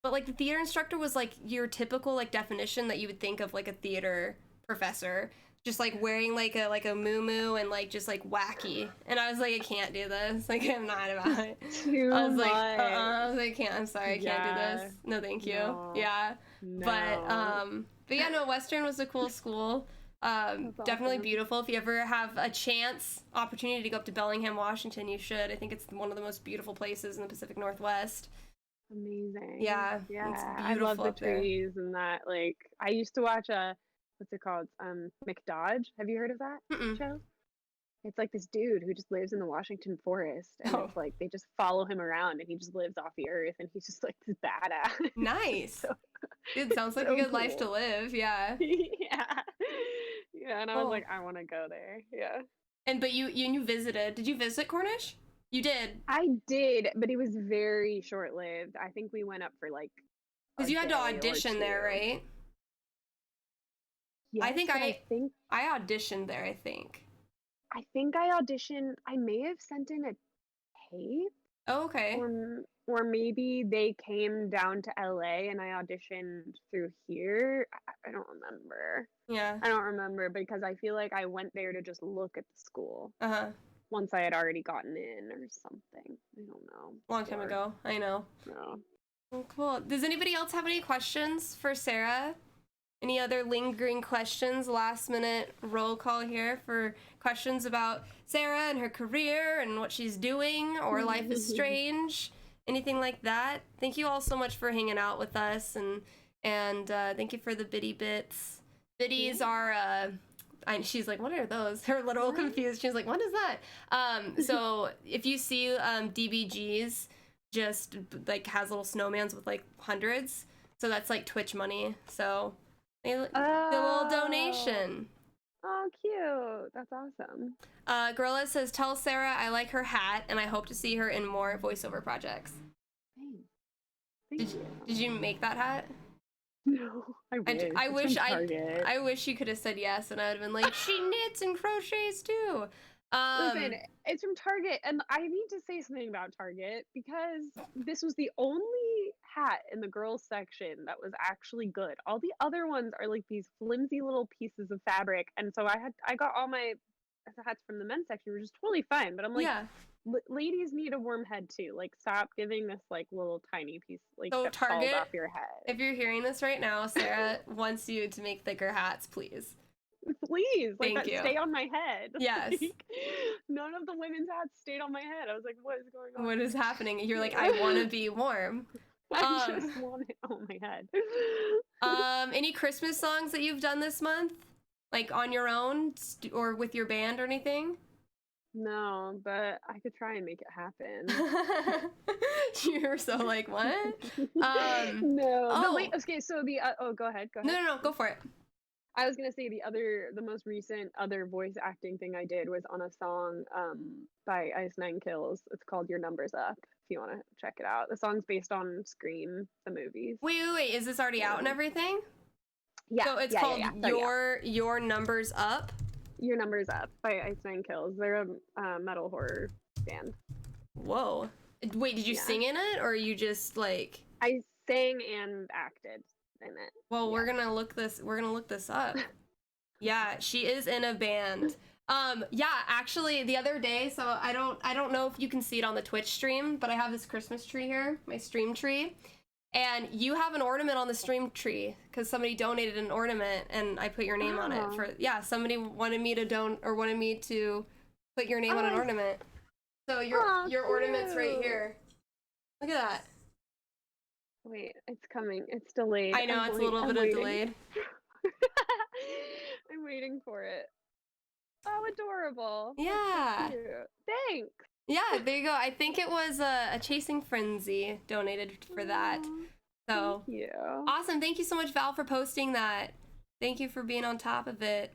S1: but like the theater instructor was like your typical like definition that you would think of like a theater professor, just like wearing like a muumuu and like just like wacky. And I was like, I can't do this. Like I'm not about it.
S2: Too
S1: I was
S2: much.
S1: like, I was like, can't. I'm sorry, I can't do this. No, thank you.
S2: No.
S1: Yeah.
S2: No.
S1: But yeah, no, Western was a cool school. Definitely
S2: awesome.
S1: beautiful. If you ever have a opportunity to go up to Bellingham, Washington, you should. I think it's one of the most beautiful places in the Pacific Northwest.
S2: Amazing.
S1: Yeah,
S2: Yeah.
S1: it's
S2: I love
S1: beautiful
S2: the
S1: up there.
S2: trees and that. Like, I used to watch what's it called? McDodge. Have you heard of that
S1: Mm-mm.
S2: show? It's like this dude who just lives in the Washington forest, and
S1: Oh.
S2: it's like they just follow him around, and he just lives off the earth, and he's just like this badass.
S1: Nice.
S2: So,
S1: It sounds like
S2: so
S1: a good life to
S2: cool.
S1: live. Yeah.
S2: Yeah. Yeah, and I was
S1: Cool.
S2: like, I want to go there. Yeah.
S1: But you visited. Did you visit Cornish? You did.
S2: I did, but it was very short-lived. I think we went up for like
S1: Because
S2: a
S1: you had to
S2: day or
S1: audition there,
S2: two.
S1: right?
S2: Yes,
S1: think
S2: but
S1: I
S2: think
S1: auditioned there, I think.
S2: I think I auditioned. I may have sent in a tape,
S1: Oh, okay.
S2: or maybe they came down to LA and I auditioned through here. I don't remember.
S1: Yeah.
S2: I don't remember because I feel like I went there to just look at the school
S1: Uh-huh.
S2: once I had already gotten in or something. I don't know.
S1: Long time ago. I know.
S2: No.
S1: Oh, cool. Does anybody else have any questions for Sarah? Any other lingering questions? Last minute roll call here for questions about Sarah and her career and what she's doing, or Life is Strange, anything like that. Thank you all so much for hanging out with us, and thank you for the biddy bits. Biddies are she's like, what are those? Her a little confused. She's like, what is that? So if you see DBGs, just like has little snowmans with like hundreds, so that's like Twitch money. So the little donation.
S2: Oh, cute. That's awesome.
S1: Gorilla says, tell Sarah I like her hat and I hope to see her in more voiceover projects.
S2: Thanks. Thank you.
S1: Did you make that hat?
S2: No, I wish.
S1: I wish you could have said yes, and I would have been like, she knits and crochets too.
S2: Listen, it's from Target, and I need to say something about Target because this was the only hat in the girls section that was actually good. All the other ones are like these flimsy little pieces of fabric, and so I got all my hats from the men's section, which is totally fine. But I'm like,
S1: yeah.
S2: Ladies need a warm head too. Like, stop giving this like little tiny piece like
S1: So
S2: that
S1: Target,
S2: falls off your head.
S1: If you're hearing this right now, Sarah wants you to make thicker hats, please.
S2: Please, like,
S1: Thank you.
S2: stay on my head.
S1: Yes.
S2: Like, none of the women's hats stayed on my head. I was like, what is going on?
S1: What is happening? You're like, I want to be warm.
S2: I just want it on my head.
S1: Any Christmas songs that you've done this month? Like on your own or with your band or anything?
S2: No, but I could try and make it happen.
S1: You were so like, what?
S2: No.
S1: Oh.
S2: But wait, okay, so go ahead.
S1: No, go for it.
S2: I was gonna say the most recent other voice acting thing I did was on a song by Ice Nine Kills. It's called Your Number's Up, if you want to check it out. The song's based on Scream, the movies.
S1: Wait, is this already out and everything?
S2: Yeah.
S1: So it's called Your Number's Up?
S2: Your Number's Up by Ice Nine Kills. They're a metal horror band.
S1: Whoa. Wait, did you sing in it, or you just like...
S2: I sang and acted in it.
S1: Well, we're gonna look this up. Yeah, she is in a band. Yeah, actually the other day, so I don't know if you can see it on the Twitch stream, but I have this Christmas tree here, my stream tree. And you have an ornament on the stream tree because somebody donated an ornament and I put your name on it somebody wanted me to put your name on an ornament. So your ornament's right here. Look at that.
S2: Wait, it's coming. It's delayed.
S1: I know, it's a little bit delayed.
S2: I'm waiting for it. Oh, adorable.
S1: Yeah.
S2: Thanks.
S1: Yeah, there you go. I think it was a Chasing Frenzy donated for that. So
S2: thank you.
S1: Awesome. Thank you so much, Val, for posting that. Thank you for being on top of it.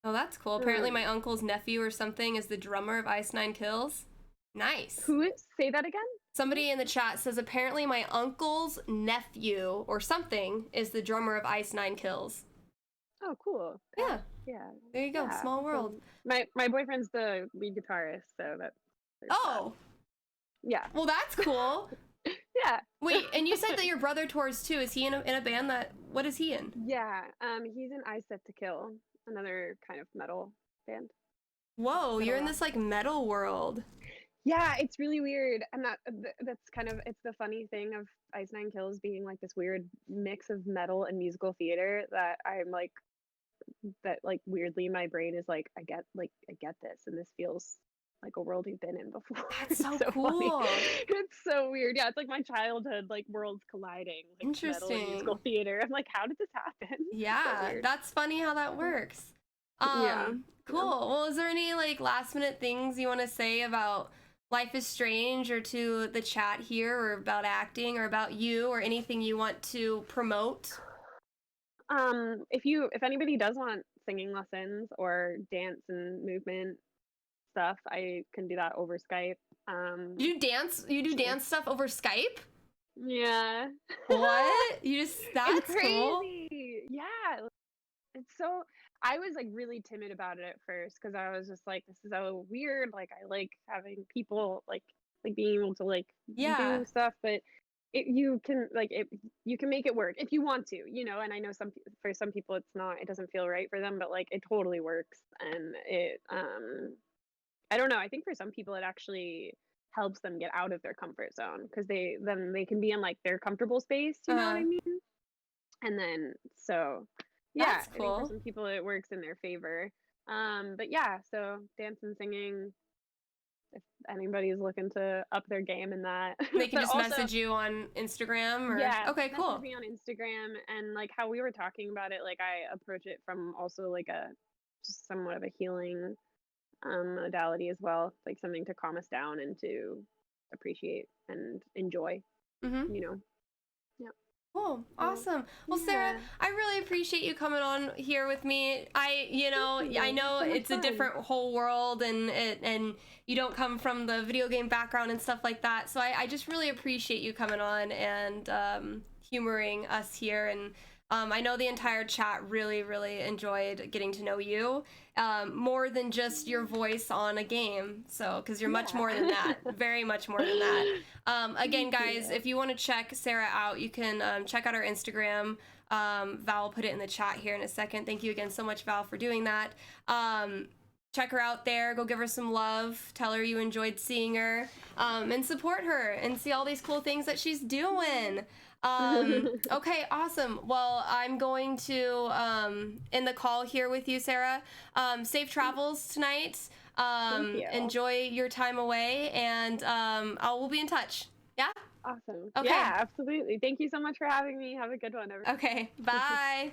S1: Oh, that's cool. Apparently my uncle's nephew or something is the drummer of Ice Nine Kills. Nice.
S2: Who is? Say that again?
S1: Somebody in the chat says apparently my uncle's nephew or something is the drummer of Ice Nine Kills.
S2: Oh, cool.
S1: Yeah.
S2: Yeah.
S1: There you go.
S2: Yeah.
S1: Small world.
S2: My boyfriend's the lead guitarist, so that's
S1: Oh.
S2: Yeah.
S1: Well, that's cool.
S2: Yeah.
S1: Wait, and you said that your brother tours too. Is he in a band that? What is he in?
S2: Yeah. He's in I Set to Kill, another kind of metal band.
S1: Whoa, you're in this like metal world.
S2: Yeah, it's really weird, and that's kind of it's the funny thing of Ice Nine Kills being like this weird mix of metal and musical theater that I'm like that like weirdly my brain is like I get this, and this feels like a world you've been in before.
S1: That's so
S2: Funny.
S1: cool.
S2: It's so weird. Yeah, it's like my childhood, like worlds colliding, like metal and musical
S1: Interesting.
S2: theater. I'm like, how did this happen?
S1: Yeah, that's funny how that works.
S2: Yeah.
S1: Cool. Well, is there any like last minute things you want to say about Life is Strange or to the chat here, or about acting, or about you, or anything you want to promote?
S2: If anybody does want singing lessons or dance and movement stuff, I can do that over Skype.
S1: You do dance stuff over Skype?
S2: Yeah.
S1: What? That's
S2: It's crazy.
S1: cool.
S2: Yeah. It's so I was like really timid about it at first because I was just like, this is so weird. Like I like having people like being able to like do stuff, but you can make it work if you want to, and I know for some people it doesn't feel right for them, but like it totally works. And I don't know, I think for some people it actually helps them get out of their comfort zone because then they can be in like their comfortable space, you know what I mean? And then so yeah,
S1: That's cool.
S2: I think for some people it works in their favor. But yeah, so dance and singing, if anybody's looking to up their game in that.
S1: They can just message you on Instagram or
S2: yeah,
S1: okay, cool.
S2: Message me on Instagram, and like how we were talking about it, like I approach it from also like just somewhat of a healing modality as well, like something to calm us down and to appreciate and enjoy. Yeah.
S1: Cool. Awesome. Well, Sarah, I really appreciate you coming on here with me. I know it's a different whole world and you don't come from the video game background and stuff like that. So I just really appreciate you coming on and humoring us here. And I know the entire chat really, really enjoyed getting to know you more than just your voice on a game. So, because you're much more than that, very much more than that. Again, guys, if you want to check Sarah out, you can check out our Instagram. Val will put it in the chat here in a second. Thank you again so much, Val, for doing that. Check her out there. Go give her some love. Tell her you enjoyed seeing her, and support her and see all these cool things that she's doing. Okay, awesome. Well, I'm going to end the call here with you, Sarah. Safe travels tonight. Enjoy your time away, and we'll be in touch. Yeah?
S2: Awesome.
S1: Okay.
S2: Yeah, absolutely. Thank you so much for having me. Have a good one, everyone.
S1: Okay, bye.